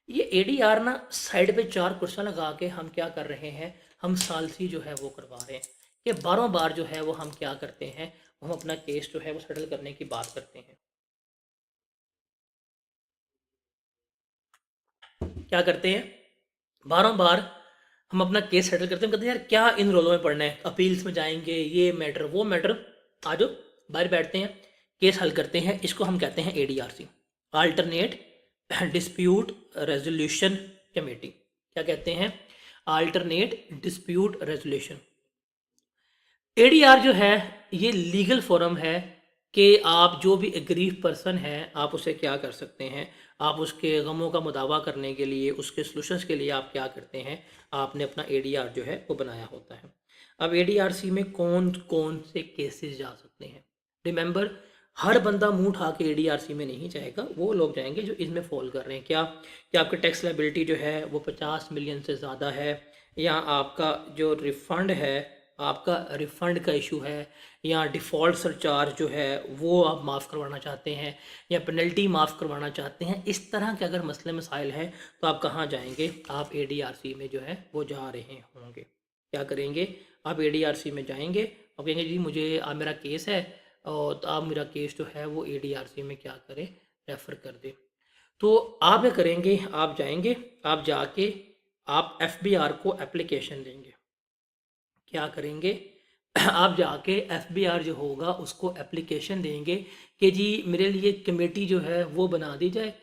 ये एडीआर ना साइड पे 4 कुर्सियाँ लगा के हम क्या कर रहे हैं, हम सालसी जो है वो करवा रहे हैं कि बारों बार जो है वो हम क्या करते हैं, हम अपना केस जो है वो सेटल करने की बात करते हैं। क्या करते हैं, बारों बार हम अपना केस सेटल करते हैं, कहते हैं यार क्या इन रोलों में पढ़ना है, अपील्स में जाएंगे, ये मैटर वो मैटर, आ जाओ बाहर बैठते हैं, केस हल करते हैं। इसको हम कहते हैं एडीआरसी, अल्टरनेट डिस्प्यूट रेजोल्यूशन कमेटी। क्या कहते हैं, अल्टरनेट डिस्प्यूट रेजोल्यूशन। एडीआर जो है ये लीगल फोरम है कि आप जो भी एग्रीव पर्सन है आप उसे क्या कर सकते हैं, आप उसके गमों का मुदावा करने के लिए, उसके सॉल्यूशंस के लिए आप क्या करते हैं, आपने अपना एडीआर जो है वो बनाया होता है। अब एडीआरसी में कौन कौन से केसेस जा सकते हैं, रिमेंबर हर बंदा मुंह उठा के एडीआरसी में नहीं जाएगा, वो लोग जाएंगे जो इसमें फॉल कर रहे हैं। क्या कि आपकी टैक्स लायबिलिटी जो है वो 50 मिलियन से ज़्यादा है, या आपका जो रिफ़ंड है, आपका रिफ़ंड का इशू है, या डिफ़ॉल्ट सरचार्ज जो है वो आप माफ़ करवाना चाहते हैं, या पेनल्टी माफ़ करवाना चाहते हैं, इस तरह के अगर मसले मसाइल हैं तो आप कहाँ जाएंगे, आप एडीआरसी में जो है वो जा रहे होंगे। क्या करेंगे, आप एडीआरसी में जाएंगे और कहेंगे जी मुझे मेरा केस है, और तो आप मेरा केस जो है वो एडीआरसी में क्या करें, रेफ़र कर दें। तो आप क्या करेंगे, आप जाएंगे, आप जाके आप एफबीआर को एप्लीकेशन देंगे। क्या करेंगे, आप जाके एफबीआर जो होगा उसको एप्लीकेशन देंगे कि जी मेरे लिए कमेटी जो है वो बना दी जाए,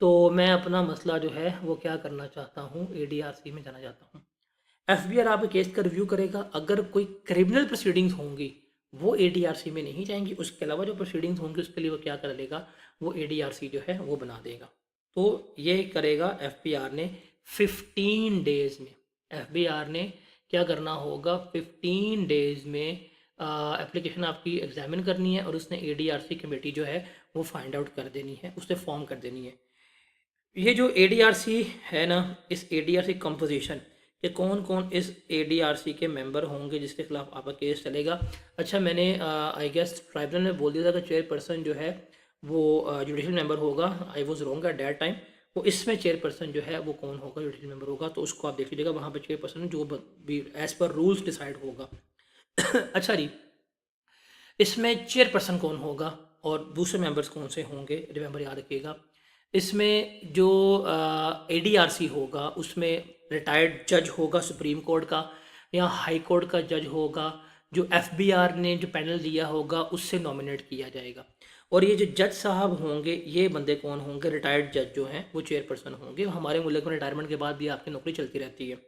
तो मैं अपना मसला जो है वो क्या करना चाहता हूँ, एडीआरसी में जाना चाहता हूँ। एफबीआर आपके केस का रिव्यू करेगा, अगर कोई क्रिमिनल प्रोसीडिंग्स होंगी वो एडीआरसी में नहीं जाएंगी, उसके अलावा जो प्रोसीडिंग्स होंगी उसके लिए वो क्या कर लेगा, वो एडीआरसी जो है वो बना देगा। तो ये करेगा एफबीआर ने 15 डेज में, एफबीआर ने क्या करना होगा, 15 डेज में एप्लीकेशन आपकी एग्जामिन करनी है और उसने एडीआरसी कमेटी जो है वो फाइंड आउट कर देनी है, उससे फॉर्म कर देनी है। ये जो एडीआरसी है ना, इस एडीआरसी कंपोजिशन कि कौन कौन इस एडीआरसी के मेंबर होंगे जिसके खिलाफ आपका केस चलेगा। अच्छा मैंने आई गेस ट्राइब्यूनल में बोल दिया था कि चेयरपर्सन जो है वो जुडिशल मेंबर होगा, I was wrong at that time. वो इसमें चेयरपर्सन जो है वो कौन होगा, जुडिशल मेंबर होगा, तो उसको आप देख लीजिएगा वहाँ पर चेयरपर्सन जो भी एज़ पर रूल्स डिसाइड होगा। अच्छा जी, इसमें चेयरपर्सन कौन होगा और दूसरे मेंबर्स कौन से होंगे, रिमेंबर याद रखिएगा। इसमें जो एडीआरसी होगा उसमें रिटायर्ड जज होगा सुप्रीम कोर्ट का, या हाई कोर्ट का जज होगा, जो एफबीआर ने जो पैनल दिया होगा उससे नॉमिनेट किया जाएगा। और ये जो जज साहब होंगे ये बंदे कौन होंगे, रिटायर्ड जज जो हैं वो चेयरपर्सन होंगे। हमारे मुल्क में रिटायरमेंट के बाद भी आपकी नौकरी चलती रहती है।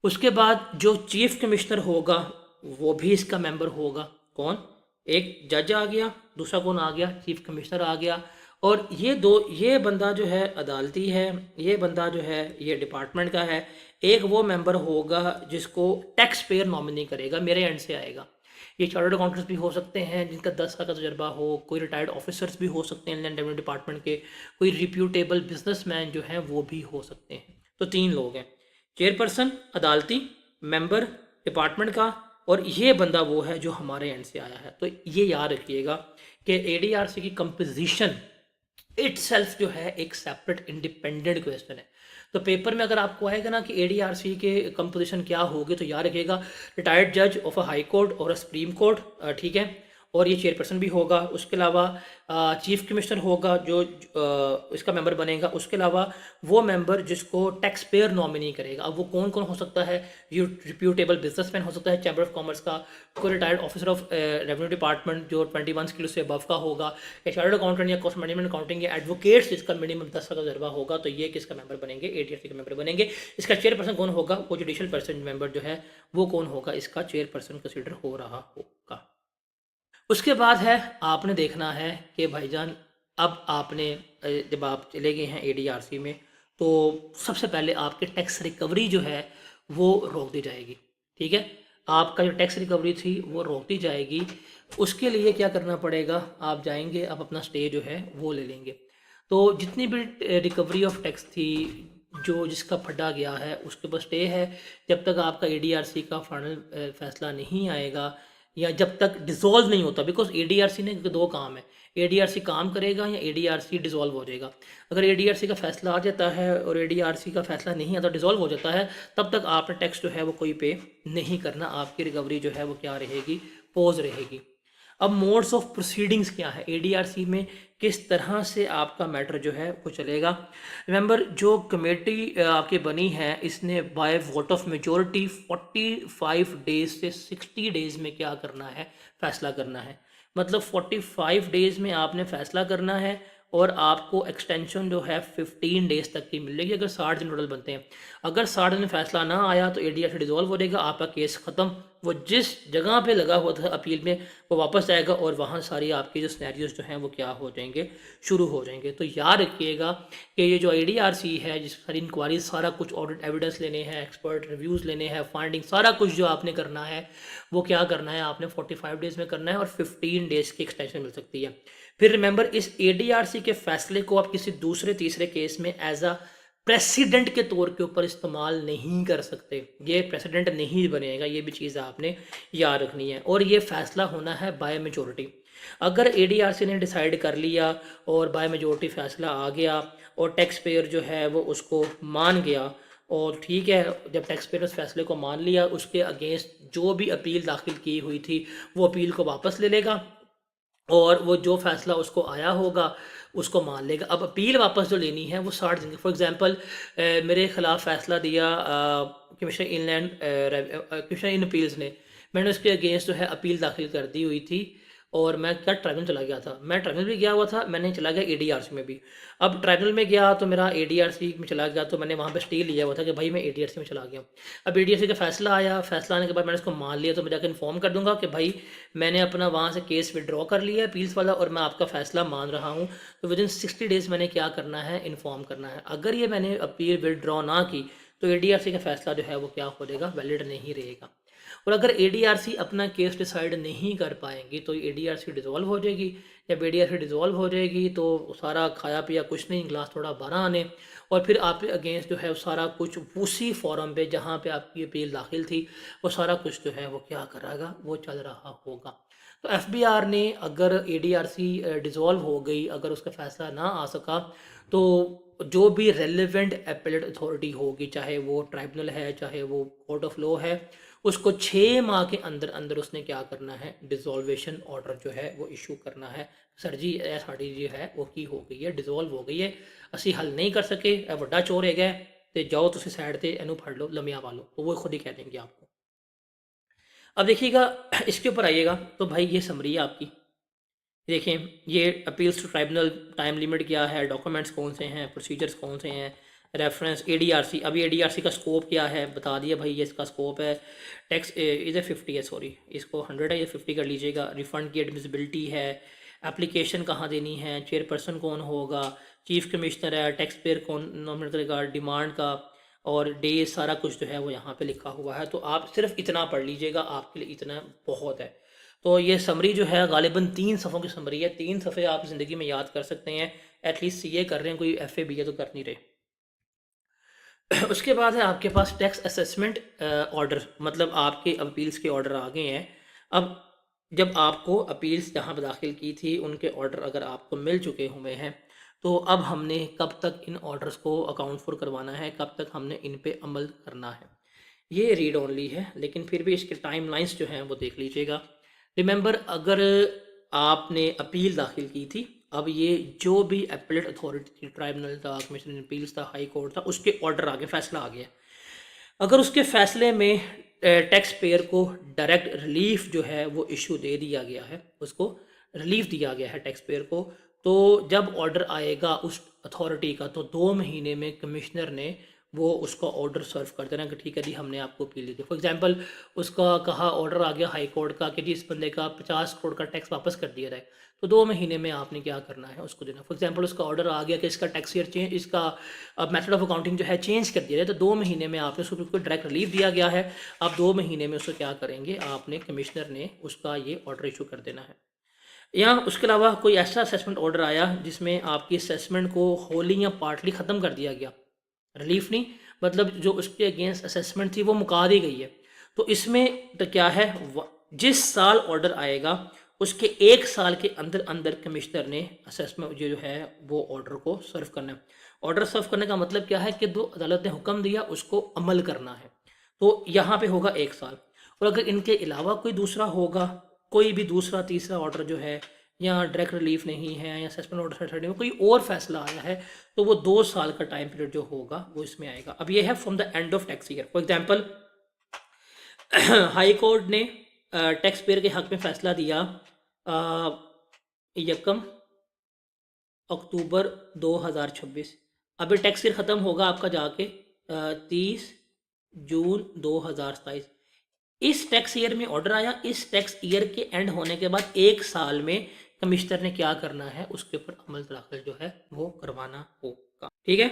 उसके बाद जो चीफ कमिश्नर होगा वो भी इसका मेंबर होगा। कौन, एक जज आ गया, दूसरा कौन आ गया, चीफ कमिश्नर आ गया। और ये दो, ये बंदा जो है अदालती है, ये बंदा जो है ये डिपार्टमेंट का है। एक वो मेंबर होगा जिसको टैक्स पेयर नॉमिनी करेगा, मेरे एंड से आएगा। ये चार्टर्ड अकाउंटेंट्स भी हो सकते हैं जिनका 10 साल का तजर्बा हो, कोई रिटायर्ड ऑफिसर्स भी हो सकते हैं इंडियन रेवेन्यू डिपार्टमेंट के, कोई रिप्यूटेबल बिजनेसमैन जो हैं वो भी हो सकते हैं। तो 3 लोग हैं, चेयरपर्सन, अदालती, मेंबर डिपार्टमेंट का, और ये बंदा वो है जो हमारे एंड से आया है। तो ये याद रखिएगा कि एडीआरसी की कंपोजिशन इटसेल्फ जो है एक सेपरेट इंडिपेंडेंट क्वेश्चन है। तो पेपर में अगर आपको आएगा ना कि एडीआरसी के कंपोजिशन क्या होगी, तो याद रखिएगा रिटायर्ड जज ऑफ अ हाई कोर्ट और अ सुप्रीम कोर्ट, ठीक है, और ये चेयरपर्सन भी होगा। उसके अलावा चीफ कमिश्नर होगा जो इसका मेंबर बनेगा। उसके अलावा वो मेंबर जिसको टैक्स पेयर नॉमिनी करेगा। अब वो कौन कौन हो सकता है, ये रिप्यूटेबल बिजनेसमैन हो सकता है चैम्बर ऑफ कॉमर्स का, कोई retired officer of revenue department जो 21 स्किल से अबव का होगा, या चार्टर्ड अकाउंटेंट या कॉस्ट मैनेजमेंट अकाउंटिंग या एडवोकेट्स जिसका मिनिमम 10 साल का तजर्बा होगा। तो ये किसका मेंबर बनेंगे, एडीआरसी का मेंबर बनेंगे। इसका चेयरपर्सन कौन होगा, वो जुडिशियल पर्सन मेंबर जो है वो कौन होगा, इसका चेयरपर्सन कंसिडर हो रहा होगा। उसके बाद है आपने देखना है कि भाईजान अब आपने जब आप चले गए हैं एडीआरसी में, तो सबसे पहले आपके टैक्स रिकवरी जो है वो रोक दी जाएगी। ठीक है, आपका जो टैक्स रिकवरी थी वो रोक दी जाएगी। उसके लिए क्या करना पड़ेगा, आप जाएंगे, आप अपना स्टे जो है वो ले लेंगे। तो जितनी भी रिकवरी ऑफ टैक्स थी, जो जिसका फटा गया है, उसके ऊपर स्टे है जब तक आपका एडीआरसी का फाइनल फैसला नहीं आएगा, या जब तक डिसॉल्व नहीं होता। बिकॉज एडीआरसी ने दो काम है, एडीआरसी काम करेगा या एडीआरसी डिसॉल्व हो जाएगा। अगर एडीआरसी का फैसला आ जाता है और एडीआरसी का फैसला नहीं आता, डिसॉल्व हो जाता है, तब तक आपने टैक्स जो है वो कोई पे नहीं करना, आपकी रिकवरी जो है वो क्या रहेगी, पोज रहेगी। अब मोड्स ऑफ प्रोसीडिंग्स क्या है, एडीआरसी में किस तरह से आपका मैटर जो है वो चलेगा। रिमेंबर, जो कमेटी आपकी बनी है, इसने by vote of majority 45 days से 60 डेज में क्या करना है, फैसला करना है। मतलब 45 डेज में आपने फैसला करना है, और आपको एक्सटेंशन जो है 15 डेज तक की मिलेगी अगर 60 दिन टोटल बनते हैं। अगर 60 दिन में फैसला ना आया तो एडीआरसी डिसॉल्व हो जाएगा, आपका केस ख़त्म। वो जिस जगह पे लगा हुआ था अपील में, वो वापस आएगा, और वहाँ सारी आपकी जो सिनेरियोज जो हैं वो क्या हो जाएंगे, शुरू हो जाएंगे। तो याद रखिएगा कि ये जो एडीआरसी है, जिस सारी इंक्वायरी, सारा कुछ ऑडिट एविडेंस लेने हैं, एक्सपर्ट रिव्यूज़ लेने हैं, फाइंडिंग, सारा कुछ जो आपने करना है वो क्या करना है, आपने 45 डेज़ में करना है, और 15 डेज़ की एक्सटेंशन मिल सकती है। फिर रिमेंबर, इस एडीआरसी के फैसले को आप किसी दूसरे तीसरे केस में एज अ प्रेसिडेंट के तौर के ऊपर इस्तेमाल नहीं कर सकते। ये प्रेसिडेंट नहीं बनेगा, ये भी चीज़ आपने याद रखनी है। और ये फैसला होना है बाय मेजोरिटी। अगर एडीआरसी ने डिसाइड कर लिया और बाय मेजोरिटी फैसला आ गया, और टैक्स पेयर जो है वो उसको मान गया, और ठीक है, जब टैक्स पेयर उस फैसले को मान लिया, उसके अगेंस्ट जो भी अपील दाखिल की हुई थी वो अपील को वापस ले लेगा, और वो जो फैसला उसको आया होगा उसको मान लेगा। अब अपील वापस जो लेनी है वो 60 दिन। फॉर एग्जांपल, मेरे खिलाफ फैसला दिया commissioner inland commissioner in appeals ने, मैंने उसके अगेंस्ट जो है अपील दाखिल कर दी हुई थी, और मैं क्या ट्राइब्यूनल चला गया था, मैं ट्राइब्यूनल भी गया हुआ था, मैंने चला गया एडीआरसी में भी। अब ट्राइब्यूनल में गया तो मेरा एडीआरसी में चला गया, तो मैंने वहाँ पे स्टे लिया हुआ था कि भाई मैं एडीआरसी में चला गया। अब एडीआरसी का फैसला आया, फैसला आने के बाद मैंने उसको मान लिया, तो मैं जाकर इन्फॉर्म कर दूंगा कि भाई मैंने अपना वहाँ से केस विड्रॉ कर लिया है अपील्स वाला, और मैं आपका फ़ैसला मान रहा हूँ। तो विद इन 60 डेज़ मैंने क्या करना है, इन्फॉर्म करना है। अगर ये मैंने अपील विड्रॉ ना की तो एडीआरसी का फ़ैसला जो है वो क्या हो जाएगा, वैलिड नहीं रहेगा। और अगर एडीआरसी अपना केस डिसाइड नहीं कर पाएंगी तो एडीआरसी डिसॉल्व हो जाएगी। जब एडीआरसी डिसॉल्व हो जाएगी तो सारा खाया पिया कुछ नहीं, गिलास थोड़ा बारह आने, और फिर आपके अगेंस्ट जो है सारा कुछ उसी फॉरम पे जहाँ पे आपकी अपील दाखिल थी, वो सारा कुछ जो है वो क्या कराएगा, वो चल रहा होगा। तो एफबीआर ने, अगर एडीआरसी डिसॉल्व हो गई, अगर उसका फैसला ना आ सका, तो जो भी रेलिवेंट एपेलेट अथॉरिटी होगी, चाहे वो ट्राइब्यूनल है, चाहे वो कोर्ट ऑफ लॉ है, उसको 6 माह के अंदर अंदर उसने क्या करना है, डिसॉल्वेशन ऑर्डर जो है वो इशू करना है। सर जी ये साड़ी जो है वो की हो गई है, डिसॉल्व हो गई है, असी हल नहीं कर सके, वड्डा चोर है गया, तो जाओ तुम साइड से इनू फड़ लो, लम्बिया पा लो, तो वो खुद ही कह देंगे आपको। अब देखिएगा, इसके ऊपर आइएगा, तो भाई ये समरी है आपकी। देखें, ये appeals to tribunal, time limit क्या है, डॉक्यूमेंट्स कौन से हैं, प्रोसीजर्स कौन से हैं, रेफरेंस एडीआरसी। अभी एडीआरसी का स्कोप क्या है बता दिया भाई, ये इसका स्कोप है। टैक्स इधर 50 है, सॉरी इसको 100 है, ये 50 कर लीजिएगा। रिफंड की एडमिसिबिलिटी है, एप्लीकेशन कहाँ देनी है, चेयरपर्सन कौन होगा, चीफ कमिश्नर है, टैक्स पेयर कौन नॉमिनेट करेगा, डिमांड का, और डे, सारा कुछ जो है वो यहाँ पे लिखा हुआ है। तो आप सिर्फ इतना पढ़ लीजिएगा, आपके लिए इतना बहुत है। तो ये समरी जो है गालिबन 3 सफ़ों की समरी है, 3 सफ़े आप ज़िंदगी में याद कर सकते हैं। एटलीस्ट सीए कर रहे हैं, कोई एफ ए बी ए तो कर नहीं रहे। उसके बाद है आपके पास टैक्स असेसमेंट ऑर्डर, मतलब आपके अपील्स के ऑर्डर आ गए हैं। अब जब आपको अपील्स जहाँ पर दाखिल की थी उनके ऑर्डर अगर आपको मिल चुके हुए हैं, तो अब हमने कब तक इन ऑर्डर्स को अकाउंट फॉर करवाना है, कब तक हमने इन पे अमल करना है। ये रीड ओनली है, लेकिन फिर भी इसके टाइम लाइन्स जो हैं वो देख लीजिएगा। रिमेंबर, अगर आपने अपील दाखिल की थी, अब ये जो भी एपेलेट अथॉरिटी थी, ट्राइब्यूनल था, कमीशन अपील्स था, हाई कोर्ट था, उसके ऑर्डर आ गए, फैसला आ गया। अगर उसके फैसले में टैक्स पेयर को डायरेक्ट रिलीफ जो है वो इशू दे दिया गया है, उसको रिलीफ दिया गया है टैक्स पेयर को, तो जब ऑर्डर आएगा उस अथॉरिटी का, तो 2 महीने में कमिश्नर ने वो उसका ऑर्डर सर्व कर देना कि ठीक है जी हमने आपको अपील दी थी। फॉर एग्जांपल उसका कहा ऑर्डर आ गया हाई कोर्ट का कि जी इस बंदे का 50 करोड़ का टैक्स वापस कर दिया जाए, तो 2 महीने में आपने क्या करना है उसको देना। फॉर एग्जांपल उसका ऑर्डर आ गया कि इसका टैक्स ईयर चेंज, इसका मेथड ऑफ अकाउंटिंग जो है चेंज कर दिया जाए, तो 2 महीने में आपने उसको डायरेक्ट रिलीफ दिया गया है, आप 2 महीने में उसको क्या करेंगे, आपने कमिश्नर ने उसका ये ऑर्डर इशू कर देना है। या उसके अलावा कोई ऐसा असेसमेंट ऑर्डर आया जिसमें आपकी असेसमेंट को होली या पार्टली ख़त्म कर दिया गया, रिलीफ नहीं, मतलब जो उसके अगेंस्ट असेसमेंट थी वो मुका दी गई है, तो इसमें तो क्या है, जिस साल ऑर्डर आएगा उसके 1 साल के अंदर अंदर कमिश्नर ने असेसमेंट जो है वो ऑर्डर को सर्व करना है। ऑर्डर सर्व करने का मतलब क्या है कि जो अदालत ने हुक्म दिया उसको अमल करना है, तो यहाँ पे होगा 1 साल। और अगर इनके अलावा कोई दूसरा होगा, कोई भी दूसरा तीसरा ऑर्डर जो है, या डायरेक्ट रिलीफ नहीं है या सस्पेंड ऑर्डर थर्ड में कोई और फैसला आया है, तो वो 2 साल का टाइम पीरियड जो होगा वो इसमें आएगा। अब ये है from the end of tax year. For example high court ने टैक्स पेयर के हक में फैसला दिया 1 अक्टूबर 2026। अब ये टैक्स ईयर ख़त्म होगा आपका जाके 30 जून 2027। इस टैक्स ईयर में ऑर्डर आया, इस टैक्स ईयर के एंड होने के बाद 1 साल में कमिश्नर ने क्या करना है, उसके ऊपर अमल दराखल जो है वो करवाना होगा। ठीक है,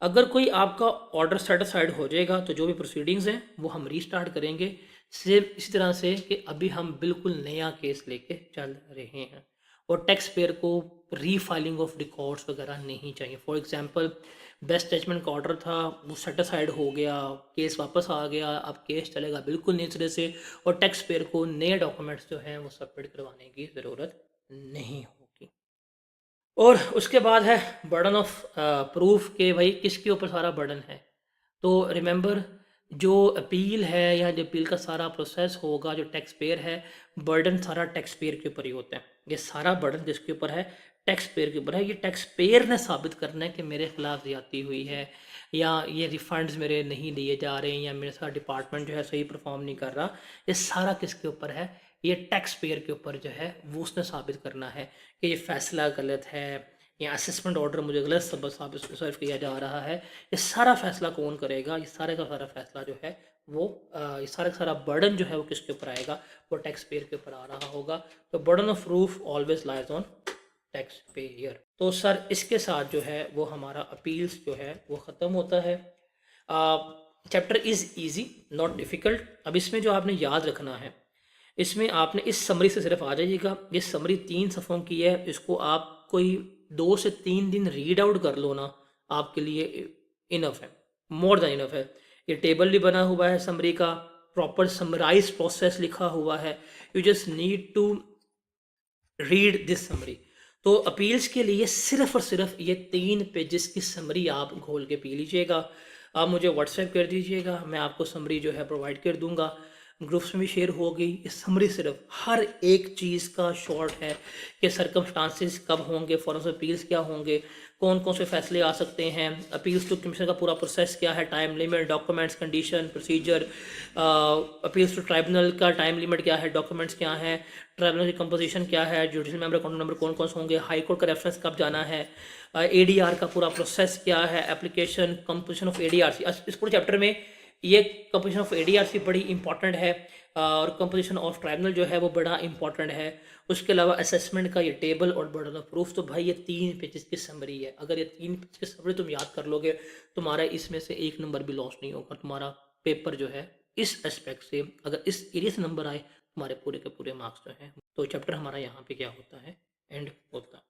अगर कोई आपका ऑर्डर सेटिस्फाइड हो जाएगा तो जो भी प्रोसीडिंग्स हैं वो हम रीस्टार्ट करेंगे, सेम इसी तरह से कि अभी हम बिल्कुल नया केस लेके चल रहे हैं, और टैक्स पेयर को रीफाइलिंग ऑफ रिकॉर्ड्स वगैरह नहीं चाहिए। फॉर एग्जांपल बेस्ट जजमेंट का ऑर्डर था, वो सेटिस्फाइड हो गया, केस वापस आ गया, अब केस चलेगा बिल्कुल नए सिरे से, और टैक्स पेयर को नए डॉक्यूमेंट्स जो हैं वो सबमिट करवाने की ज़रूरत नहीं होगी। और उसके बाद है बर्डन ऑफ प्रूफ के भाई किसके ऊपर सारा बर्डन है। तो रिमेंबर, जो अपील है या जो अपील का सारा प्रोसेस होगा, जो टैक्स पेयर है, बर्डन सारा टैक्स पेयर के ऊपर ही होता है। ये सारा बर्डन किसके ऊपर है, टैक्स पेयर के ऊपर है। ये टैक्स पेयर ने साबित करना है कि मेरे खिलाफ ज़्यादती हुई है, या ये रिफंड्स मेरे नहीं दिए जा रहे हैं, या मेरे साथ डिपार्टमेंट जो है सही परफॉर्म नहीं कर रहा। ये सारा किसके ऊपर है, ये टैक्स पेयर के ऊपर जो है वो उसने साबित करना है कि ये फैसला गलत है, या असेसमेंट ऑर्डर मुझे गलत साबित सर्व किया जा रहा है। ये सारा फैसला कौन करेगा, ये सारे का सारा फैसला जो है वो ये सारा का सारा बर्डन जो है वो किसके ऊपर आएगा, वो टैक्स पेयर के ऊपर आ रहा होगा। तो burden of proof always lies on tax payer. तो सर इसके साथ जो है वो हमारा अपील्स जो है वो ख़त्म होता है। Chapter is easy not difficult. अब इसमें जो आपने याद रखना है, इसमें आपने इस समरी से सिर्फ आ जाइएगा। ये समरी 3 सफ़ों की है, इसको आप कोई 2 से 3 दिन रीड आउट कर लो ना, आपके लिए इनफ है, मोर देन इनफ है। ये टेबल भी बना हुआ है समरी का, प्रॉपर समराइज प्रोसेस लिखा हुआ है। You just need to read this summary. तो अपील्स के लिए सिर्फ और सिर्फ ये 3 पेजेस की समरी आप घोल के पी लीजिएगा। आप मुझे व्हाट्सएप कर दीजिएगा, मैं आपको समरी जो है प्रोवाइड कर दूंगा, ग्रुप्स में भी शेयर होगी। ये समरी सिर्फ हर एक चीज़ का शॉर्ट है कि सर्कमस्टांसिस कब होंगे, फॉर्म्स ऑफ अपील्स क्या होंगे, कौन कौन से फैसले आ सकते हैं, अपील्स टू कमीशन का पूरा प्रोसेस क्या है, time limit, documents, condition, procedure, appeals to tribunal का टाइम लिमिट क्या है, डॉक्यूमेंट्स क्या है, ट्राइब्यूनल की कंपोजिशन क्या है, जुडिशल मेंबर अकाउंट नंबर कौन कौन से होंगे, हाई कोर्ट का रेफरेंस कब जाना है, एडीआर का पूरा प्रोसेस क्या है, एप्लीकेशन, कंपोजिशन ऑफ एडीआरसी। इस पूरे चैप्टर में ये कंपोजिशन ऑफ एडीआरसी बड़ी इंपॉर्टेंट है, और कंपोजिशन ऑफ ट्राइब्यूनल जो है वो बड़ा इंपॉर्टेंट है। उसके अलावा असेसमेंट का ये टेबल और बर्डन ऑफ प्रूफ। तो भाई ये 3 पेजेस की समरी है, अगर ये 3 पेज की समरी तुम याद कर लोगे, तुम्हारा इसमें से 1 नंबर भी लॉस नहीं होगा। तुम्हारा पेपर जो है इस एस्पेक्ट से, अगर इस एरिया से नंबर आए, तुम्हारे पूरे के पूरे मार्क्स जो हैं। तो चैप्टर हमारा यहाँ पे क्या होता है, एंड होता है।